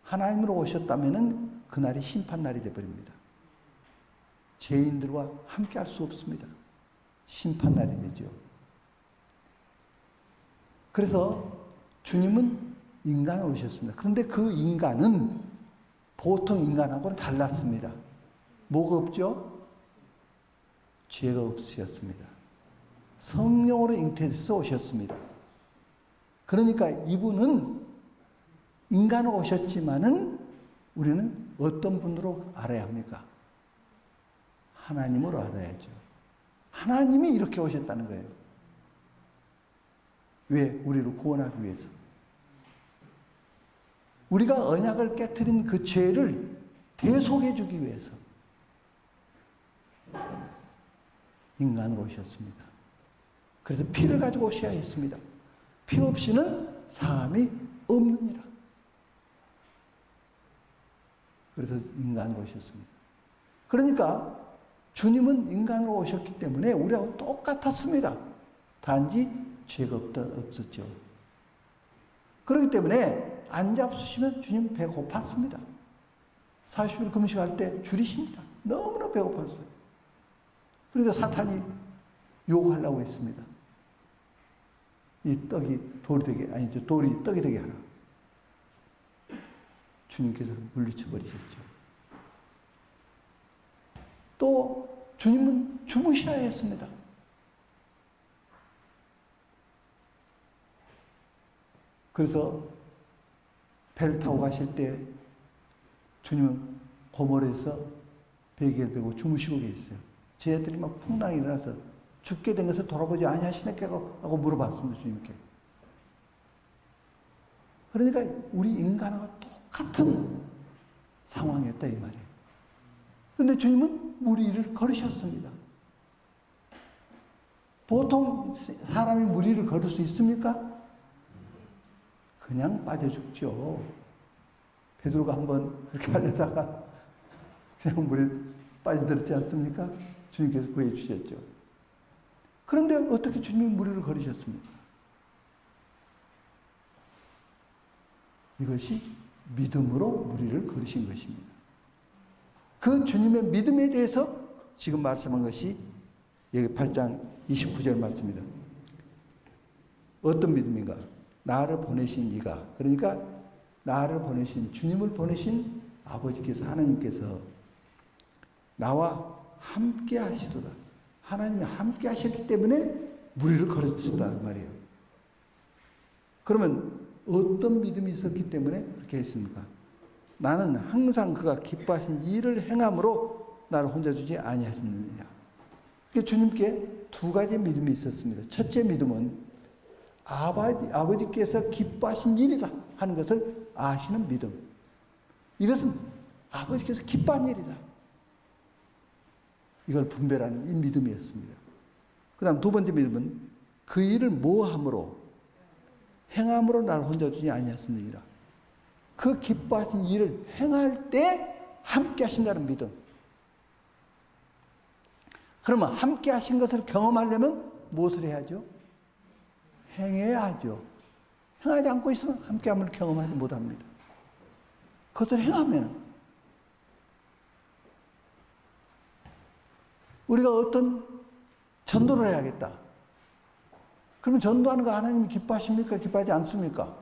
하나님으로 오셨다면 그날이 심판날이 되어버립니다. 죄인들과 함께 할 수 없습니다. 심판날이 되죠. 그래서 주님은 인간으로 오셨습니다. 그런데 그 인간은 보통 인간하고는 달랐습니다. 뭐가 없죠? 죄가 없으셨습니다. 성령으로 잉태해서 오셨습니다. 그러니까 이분은 인간으로 오셨지만은 우리는 어떤 분으로 알아야 합니까? 하나님으로 알아야죠. 하나님이 이렇게 오셨다는 거예요. 왜? 우리를 구원하기 위해서. 우리가 언약을 깨트린 그 죄를 대속해 주기 위해서 인간으로 오셨습니다. 그래서 피를 가지고 오셔야 했습니다. 피 없이는 사함이 없느니라. 그래서 인간으로 오셨습니다. 그러니까 주님은 인간으로 오셨기 때문에 우리하고 똑같았습니다. 단지 죄가 없었죠. 그렇기 때문에 안 잡수시면 주님 배고팠습니다. 40일 금식할 때 줄이십니다. 너무나 배고팠어요. 그러니까 사탄이 욕하려고 했습니다. 이 떡이 돌이 되게, 아니죠. 돌이 떡이 되게 하라. 주님께서 물리쳐 버리셨죠. 또 주님은 주무셔야 했습니다. 그래서 배를 타고 가실 때 주님은 고모에서 베개를 베고 주무시고 계셨어요. 쟤들이 막 풍랑이 일어나서 죽게 된 것을 돌아보지 아니하시니까 하고 물어봤습니다. 주님께. 그러니까 우리 인간하고 똑같은 상황이었다 이 말이에요. 그런데 주님은 물 위를 걸으셨습니다. 보통 사람이 물 위를 걸을 수 있습니까? 그냥 빠져 죽죠. 베드로가 한번 그렇게 하려다가 그냥 물에 빠져들었지 않습니까? 주님께서 구해 주셨죠. 그런데 어떻게 주님이 물 위를 걸으셨습니까? 이것이 믿음으로 물 위를 걸으신 것입니다. 그 주님의 믿음에 대해서 지금 말씀한 것이 여기 8장 29절 말씀입니다. 어떤 믿음인가? 나를 보내신 이가, 그러니까 나를 보내신, 주님을 보내신 아버지께서, 하나님께서 나와 함께 하시도다. 하나님이 함께 하셨기 때문에 물 위를 걸으셨단 말이에요. 그러면 어떤 믿음이 있었기 때문에 그렇게 했습니까? 나는 항상 그가 기뻐하신 일을 행함으로 나를 혼자 두지 아니하셨느냐. 주님께 두 가지 믿음이 있었습니다. 첫째 믿음은 아버지께서 기뻐하신 일이다 하는 것을 아시는 믿음. 이것은 아버지께서 기뻐한 일이다. 이걸 분별하는 이 믿음이었습니다. 그 다음 두 번째 믿음은 그 일을 뭐함으로 행함으로 나를 혼자 주지 아니하였느니라. 그 기뻐하신 일을 행할 때 함께 하신다는 믿음. 그러면 함께 하신 것을 경험하려면 무엇을 해야죠? 행해야 하죠. 행하지 않고 있으면 함께함을 경험하지 못합니다. 그것을 행하면 우리가 어떤 전도를 해야겠다. 그러면 전도하는 거 하나님이 기뻐하십니까? 기뻐하지 않습니까?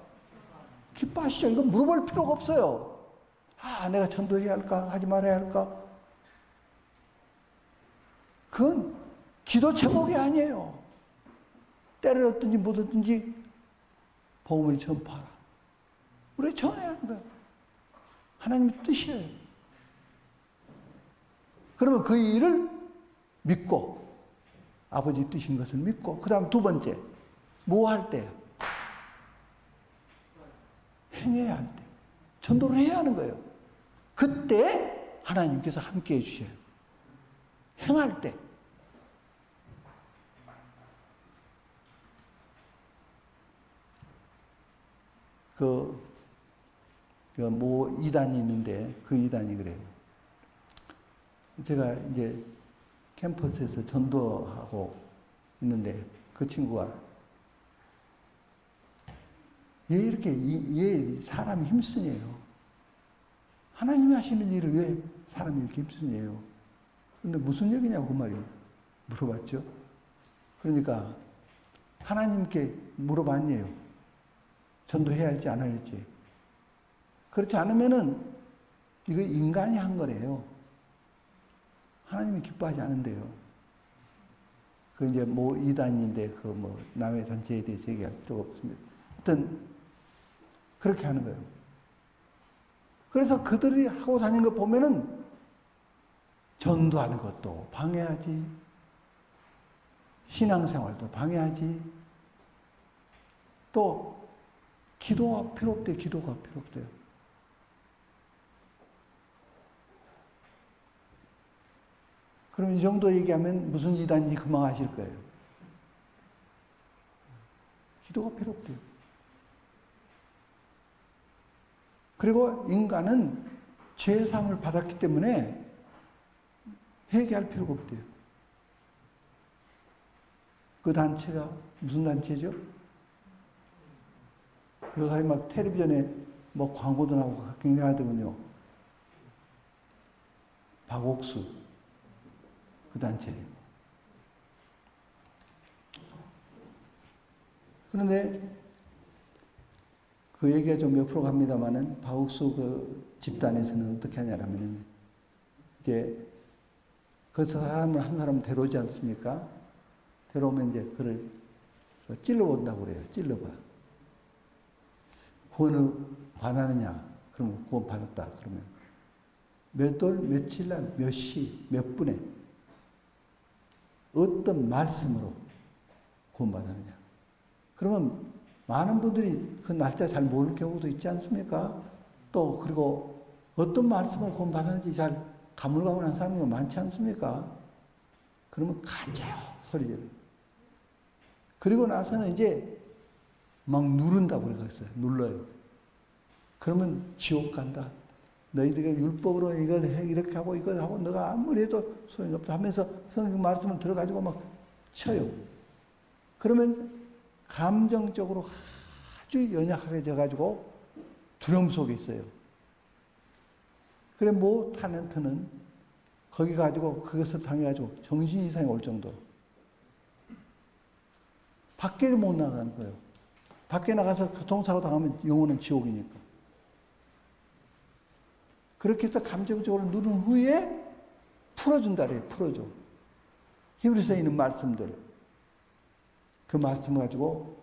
기뻐하시죠. 이거 물어볼 필요가 없어요. 아, 내가 전도해야 할까? 하지 말아야 할까? 그건 기도 제목이 아니에요. 때를 얻든지 못 얻든지 복음을 전파하라. 우리가 전해야 하는 거예요. 하나님의 뜻이에요. 그러면 그 일을 믿고 아버지 뜻인 것을 믿고 그 다음 두 번째 뭐 할 때? 행해야 할 때. 전도를 해야 하는 거예요. 그때 하나님께서 함께 해주셔요. 행할 때. 뭐 이단이 있는데 그 이단이 그래요. 제가 이제 캠퍼스에서 전도하고 있는데 그 친구가 얘 사람이 힘쓰네요. 하나님이 하시는 일을 왜 사람이 이렇게 힘쓰네요. 근데 무슨 얘기냐고 그 말이 물어봤죠. 그러니까 하나님께 물어봤네요. 전도해야 할지 안 할지. 그렇지 않으면은 이거 인간이 한 거래요. 하나님이 기뻐하지 않은데요. 그 이제 뭐 이단인데 그 뭐 남의 단체에 대해서 얘기할 필요가 없습니다. 하여튼 그렇게 하는 거예요. 그래서 그들이 하고 다니는 거 보면은 전도하는 것도 방해하지, 신앙생활도 방해하지, 또 기도가 필요 없대요. 기도가 필요 없대요. 그럼 이 정도 얘기하면 무슨 이단인지 금방 아실 거예요. 기도가 필요 없대요. 그리고 인간은 죄사함을 받았기 때문에 회개할 필요가 없대요. 그 단체가 무슨 단체죠? 요새 막 텔레비전에 뭐 광고도 나오고 굉장히 하더군요. 박옥수 그 단체. 그런데 그 얘기가 좀 몇 프로 갑니다만은 박옥수 그 집단에서는 어떻게 하냐면 이제 그 사람을 한 사람 데려오지 않습니까? 데려오면 이제 그를 찔러본다고 그래요. 찔러봐. 구원을 받았느냐? 그러면 구원 받았다. 그러면 몇 월, 며칠 날, 몇 시, 몇 분에 어떤 말씀으로 구원받았느냐? 그러면 많은 분들이 그 날짜 잘 모르는 경우도 있지 않습니까? 또 그리고 어떤 말씀을 구원받았는지 잘 가물가물한 사람이 많지 않습니까? 그러면 가짜요 소리를. 그리고 나서는 이제 막 누른다고 그랬어요. 눌러요. 그러면 지옥 간다. 너희들이 율법으로 이걸 해, 이렇게 하고 이걸 하고 너가 아무리 해도 소용이 없다 하면서 성경 말씀을 들어가지고 막 쳐요. 그러면 감정적으로 아주 연약하게 져가지고 두려움 속에 있어요. 그래 뭐 탤런트는 거기 가지고 그것을 당해가지고 정신 이상이 올 정도로 밖에 못 나가는 거예요. 밖에 나가서 교통사고 당하면 영혼은 지옥이니까. 그렇게 해서 감정적으로 누른 후에 풀어준다 그래요. 풀어줘. 히브리서에 있는 말씀들. 그 말씀을 가지고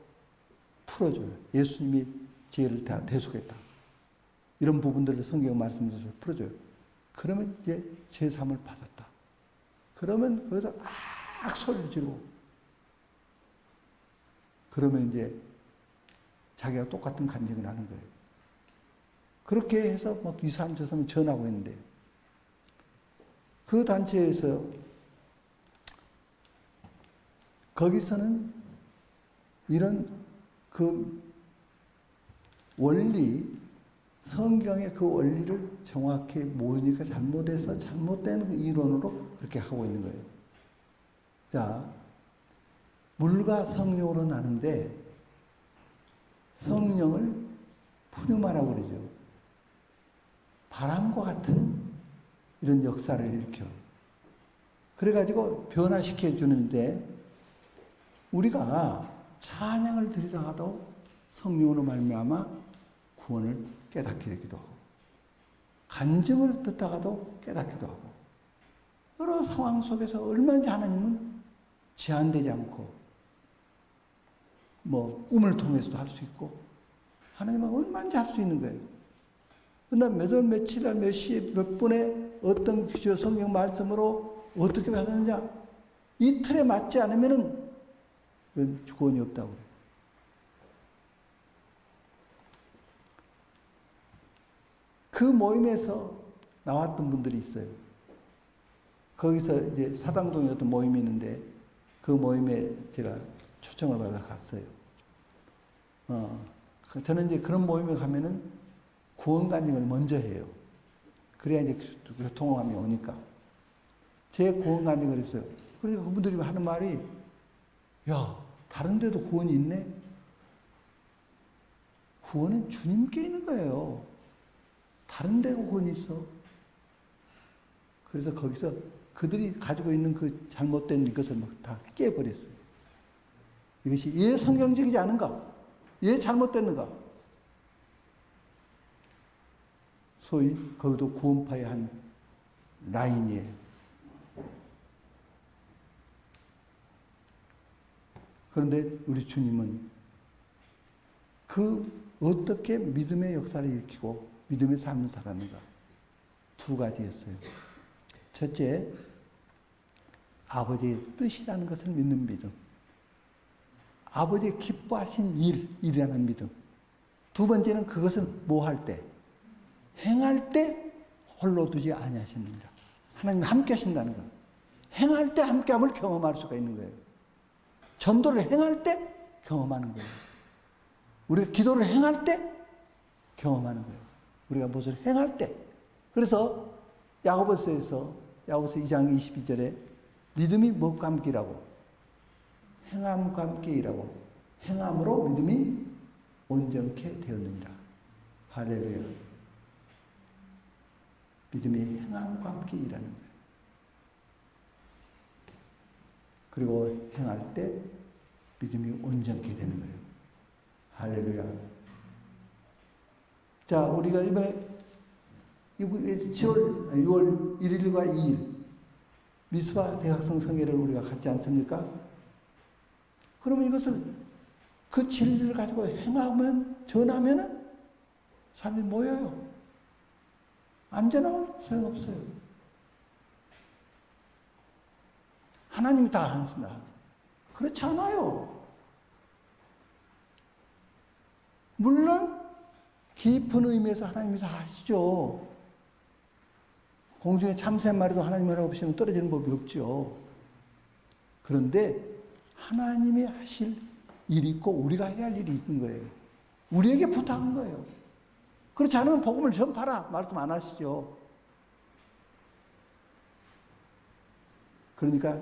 풀어줘요. 예수님이 죄를 다 대속했다. 이런 부분들을 성경 말씀에서 풀어줘요. 그러면 이제 제3을 받았다. 그러면 거기서 막 소리를 지르고 그러면 이제 자기가 똑같은 감정이 나는 거예요. 그렇게 해서 막 이 사람 저 사람 전하고 있는데 그 단체에서 거기서는 이런 그 원리, 성경의 그 원리를 정확히 모르니까 잘못해서 잘못된 그 이론으로 그렇게 하고 있는 거예요. 자, 물과 성령으로 나는데 성령을 푸뉴마라고 그러죠. 바람과 같은 이런 역사를 일으켜. 그래가지고 변화시켜 주는데 우리가 찬양을 드리다가도 성령으로 말미암아 구원을 깨닫게 되기도 하고 간증을 듣다가도 깨닫기도 하고 여러 상황 속에서 얼마든지 하나님은 제한되지 않고 뭐 꿈을 통해서도 할 수 있고 하나님은 얼마든지 할 수 있는 거예요. 그러나 몇 월 며칠 날 몇 시에 몇 분에 어떤 성경 말씀으로 어떻게 받았느냐 이 틀에 맞지 않으면은 구원이 없다고 그래요. 그 모임에서 나왔던 분들이 있어요. 거기서 이제 사당동에 어떤 모임이 있는데 그 모임에 제가 초청을 받아 갔어요. 저는 이제 그런 모임에 가면은 구원간증을 먼저 해요. 그래야 이제 교통함이 오니까. 제 구원간증을 했어요. 그러니까 그분들이 하는 말이, 야, 다른 데도 구원이 있네? 구원은 주님께 있는 거예요. 다른 데가 구원이 있어. 그래서 거기서 그들이 가지고 있는 그 잘못된 이것을 막 다 깨버렸어요. 이것이 왜 성경적이지 않은가? 왜 잘못됐는가? 소위 거기도 구원파의 한 라인이에요. 그런데 우리 주님은 그 어떻게 믿음의 역사를 일으키고 믿음의 삶을 살았는가? 두 가지였어요. 첫째, 아버지의 뜻이라는 것을 믿는 믿음. 아버지의 기뻐하신 일이라는 믿음. 두 번째는 그것을 뭐 할 때? 행할 때 홀로 두지 아니하십니다. 하나님과 함께 하신다는 것. 행할 때 함께함을 경험할 수가 있는 거예요. 전도를 행할 때 경험하는 거예요. 우리가 기도를 행할 때 경험하는 거예요. 우리가 무엇을 행할 때. 그래서 야고보서에서 야고보서 2장 22절에 믿음이 무엇과 함께 일하고 행함과 함께 일하고 행함으로 믿음이 온전케 되었느니라. 할렐루야. 믿음이 행함과 함께 일하는 거예요. 그리고 행할 때 믿음이 온전케 되는 거예요. 할렐루야. 자, 우리가 이번에 6월 1일과 2일 미스바 대학생 성회를 우리가 갖지 않습니까? 그러면 이것을 그 진리를 가지고 행하면 전하면은 사람이 모여요. 안 전하면 소용없어요. 하나님이 다 하신다. 그렇지 않아요. 물론 깊은 의미에서 하나님이 다 하시죠. 공중에 참새 한 마리도 하나님을 없이는 떨어지는 법이 없죠. 그런데 하나님이 하실 일이 있고 우리가 해야 할 일이 있는 거예요. 우리에게 부탁한 거예요. 그렇지 않으면 복음을 전파라 말씀 안 하시죠. 그러니까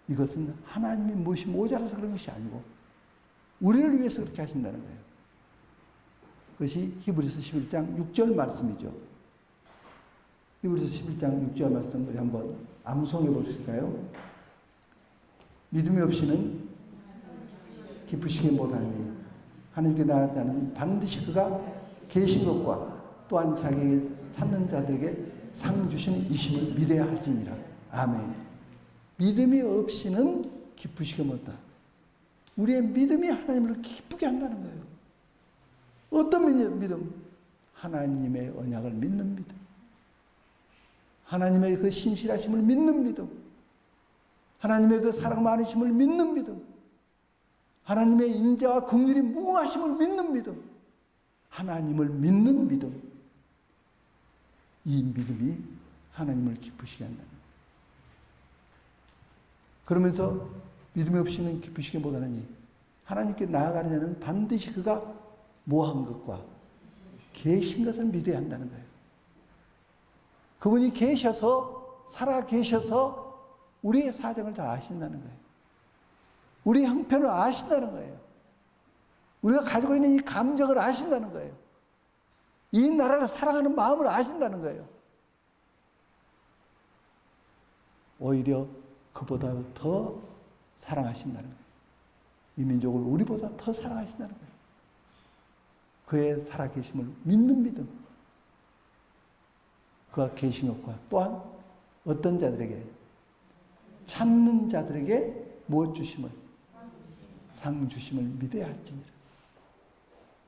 이것은 하나님이 무엇이 모자라서 그런 것이 아니고 우리를 위해서 그렇게 하신다는 거예요. 그것이 히브리서 11장 6절 말씀이죠. 히브리서 11장 6절 말씀 우리 한번 암송해 보실까요? 믿음이 없이는 기쁘시기 못하니 하나님께 나아갈 자는 반드시 그가 계신 것과 또한 자기에게 찾는 자들에게 상 주신 이심을 믿어야 할지니라. 아멘. 믿음이 없이는 기쁘시게 못하다. 우리의 믿음이 하나님을 기쁘게 한다는 거예요. 어떤 믿음? 하나님의 언약을 믿는 믿음. 하나님의 그 신실하심을 믿는 믿음. 하나님의 그 사랑 많으심을 믿는 믿음. 하나님의 인자와 긍휼이 무궁하심을 믿는 믿음. 하나님을 믿는 믿음. 이 믿음이 하나님을 기쁘시게 한다는 거예요. 그러면서 믿음이 없이는 기쁘시게 못하느니 하나님께 나아가려면 반드시 그가 뭐한 것과 계신 것을 믿어야 한다는 거예요. 그분이 계셔서 살아 계셔서 우리의 사정을 다 아신다는 거예요. 우리 형편을 아신다는 거예요. 우리가 가지고 있는 이 감정을 아신다는 거예요. 이 나라를 사랑하는 마음을 아신다는 거예요. 오히려 그보다 더 사랑하신다는 거예요. 이 민족을 우리보다 더 사랑하신다는 거예요. 그의 살아계심을 믿는 믿음. 그가 계신 것과 또한 어떤 자들에게, 찾는 자들에게 무엇 주심을? 상 주심을 믿어야 할지니라.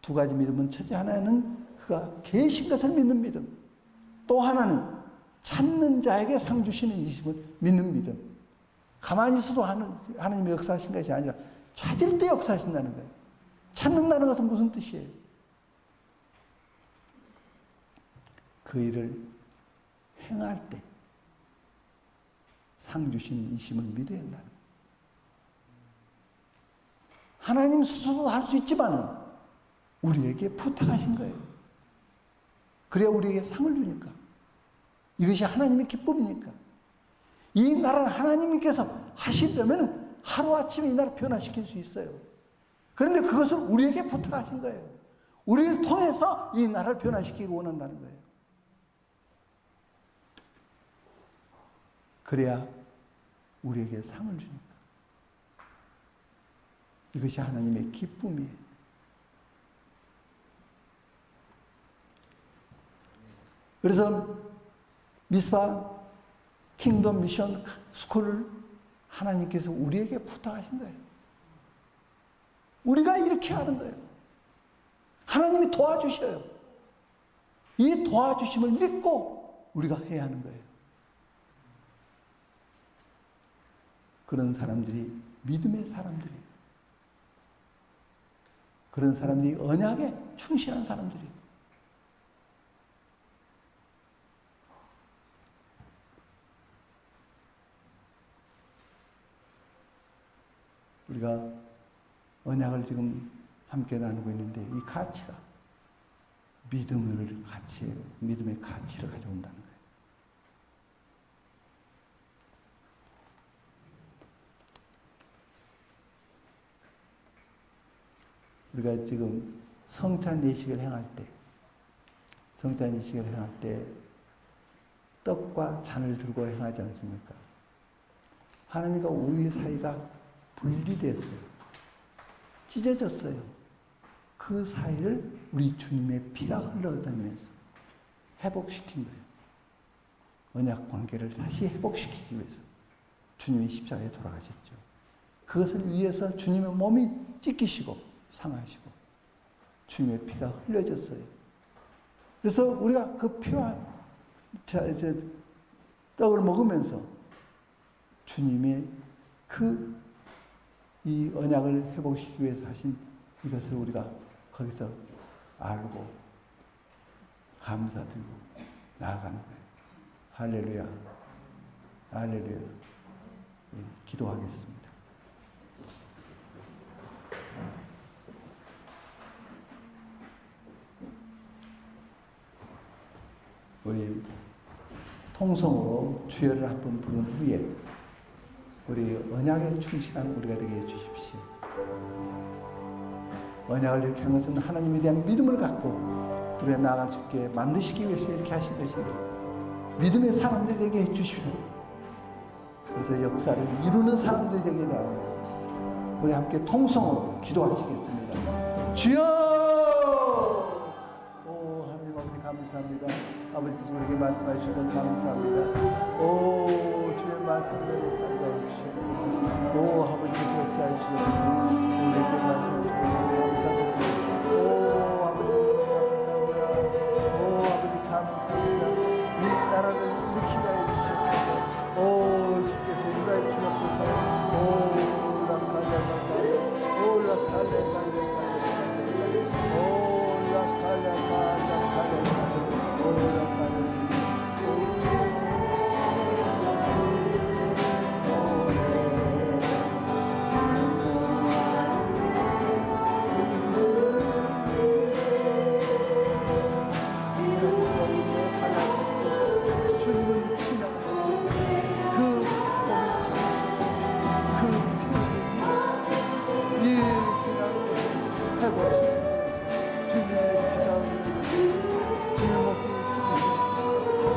두 가지 믿음은, 첫째 하나는 그가 계신 것을 믿는 믿음, 또 하나는 찾는 자에게 상 주시는 이심을 믿는 믿음. 가만히 있어도 하나님의 역사하신 것이 아니라 찾을 때 역사하신다는 거예요. 찾는다는 것은 무슨 뜻이에요? 그 일을 행할 때 상 주시는 이심을 믿어야 한다는 거예요. 하나님 스스로도 할 수 있지만은 우리에게 부탁하신 거예요. 그래야 우리에게 상을 주니까. 이것이 하나님의 기쁨이니까. 이 나라를 하나님께서 하시려면 하루아침에 이 나라 변화시킬 수 있어요. 그런데 그것을 우리에게 부탁하신 거예요. 우리를 통해서 이 나라를 변화시키기 원한다는 거예요. 그래야 우리에게 상을 주니까. 이것이 하나님의 기쁨이에요. 그래서 미스바 킹덤 미션 스쿨을 하나님께서 우리에게 부탁하신 거예요. 우리가 이렇게 하는 거예요. 하나님이 도와주셔요. 이 도와주심을 믿고 우리가 해야 하는 거예요. 그런 사람들이 믿음의 사람들이에요. 그런 사람들이 언약에 충실한 사람들이에요. 우리가 언약을 지금 함께 나누고 있는데 이 가치가 믿음의 가치를 가져온다는 거예요. 우리가 지금 성찬 예식을 행할 때 떡과 잔을 들고 행하지 않습니까? 하나님과 우리 사이가 분리됐어요. 찢어졌어요. 그 사이를 우리 주님의 피가 흘러다니면서 회복시킨 거예요. 언약 관계를 다시 회복시키기 위해서 주님이 십자가에 돌아가셨죠. 그것을 위해서 주님의 몸이 찢기시고 상하시고 주님의 피가 흘려졌어요. 그래서 우리가 그 피와 떡을 먹으면서 주님의 이 언약을 회복시키기 위해서 하신 이것을 우리가 거기서 알고 감사드리고 나아가는 거예요. 할렐루야. 할렐루야. 기도하겠습니다. 우리 통성으로 주여를 한번 부른 후에 우리 언약에 충실한 우리가 되게 해주십시오. 언약을 이렇게 한 것은 하나님에 대한 믿음을 갖고 우리가 나아갈 수 있게 만드시기 위해서 이렇게 하신 것입니다. 믿음의 사람들이 되게 해주십시오. 그래서 역사를 이루는 사람들이 되게 나옵니다. 우리 함께 통성으로 기도하시겠습니다. 주여! 감사합니다. 아버지께서 우리에게 말씀해 주셔서 감사합니다. 오, 주의 말씀대로 살게 주시옵소서. 오, 아버지께서 역사해 주셔서 우리에게 말씀해 주셔서 감사합니다. 오, 아버지 감사합니다. 이 나라를 일으키게 해 주시옵소서. 오, 주께서 인도해 주옵소서. 오, 라칼레 오, 라칼레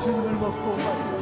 주님을 먹고 마시고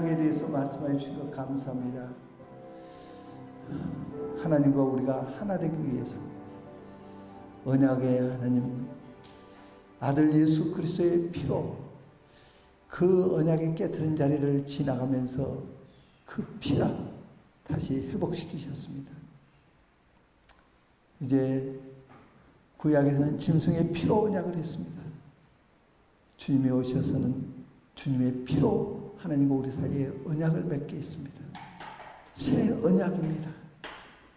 언약에 대해서 말씀해 주셔서 감사합니다. 하나님과 우리가 하나 되기 위해서 언약의 하나님 아들 예수 그리스도의 피로 그 언약의 깨트린 자리를 지나가면서 그 피가 다시 회복시키셨습니다. 이제 구약에서는 짐승의 피로 언약을 했습니다. 주님이 오셔서는 주님의 피로 하나님과 우리 사이에 언약을 맺게 했습니다. 새 언약입니다.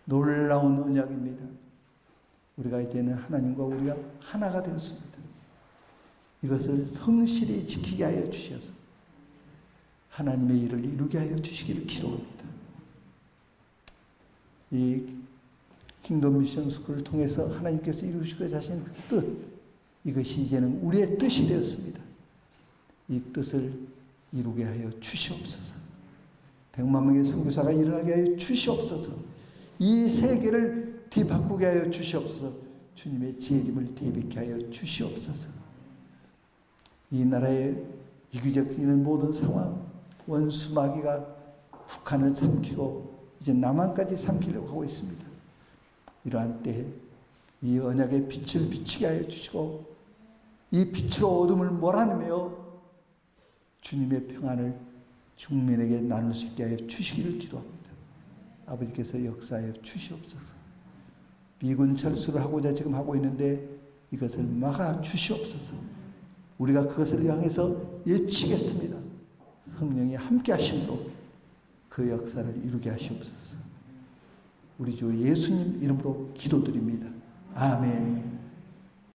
놀라운 언약입니다. 우리가 이제는 하나님과 우리가 하나가 되었습니다. 이것을 성실히 지키게 하여 주셔서 하나님의 일을 이루게 하여 주시기를 기도합니다. 이 킹덤 미션 스쿨을 통해서 하나님께서 이루시고자 하신 그 뜻, 이것이 이제는 우리의 뜻이 되었습니다. 이 뜻을 이루게 하여 주시옵소서. 100만 명의 선교사가 일어나게 하여 주시옵소서. 이 세계를 뒤바꾸게 하여 주시옵소서. 주님의 지혜림을 대비케 하여 주시옵소서. 이 나라의 이기적인 모든 상황, 원수 마귀가 북한을 삼키고 이제 남한까지 삼키려고 하고 있습니다. 이러한 때에 이 언약의 빛을 비추게 하여 주시고 이 빛으로 어둠을 몰아내며 주님의 평안을 국민에게 나눌 수 있게 하여 주시기를 기도합니다. 아버지께서 역사하여 주시옵소서. 미군 철수를 하고자 지금 하고 있는데 이것을 막아 주시옵소서. 우리가 그것을 향해서 외치겠습니다. 성령이 함께 하심으로 그 역사를 이루게 하시옵소서. 우리 주 예수님 이름으로 기도드립니다. 아멘.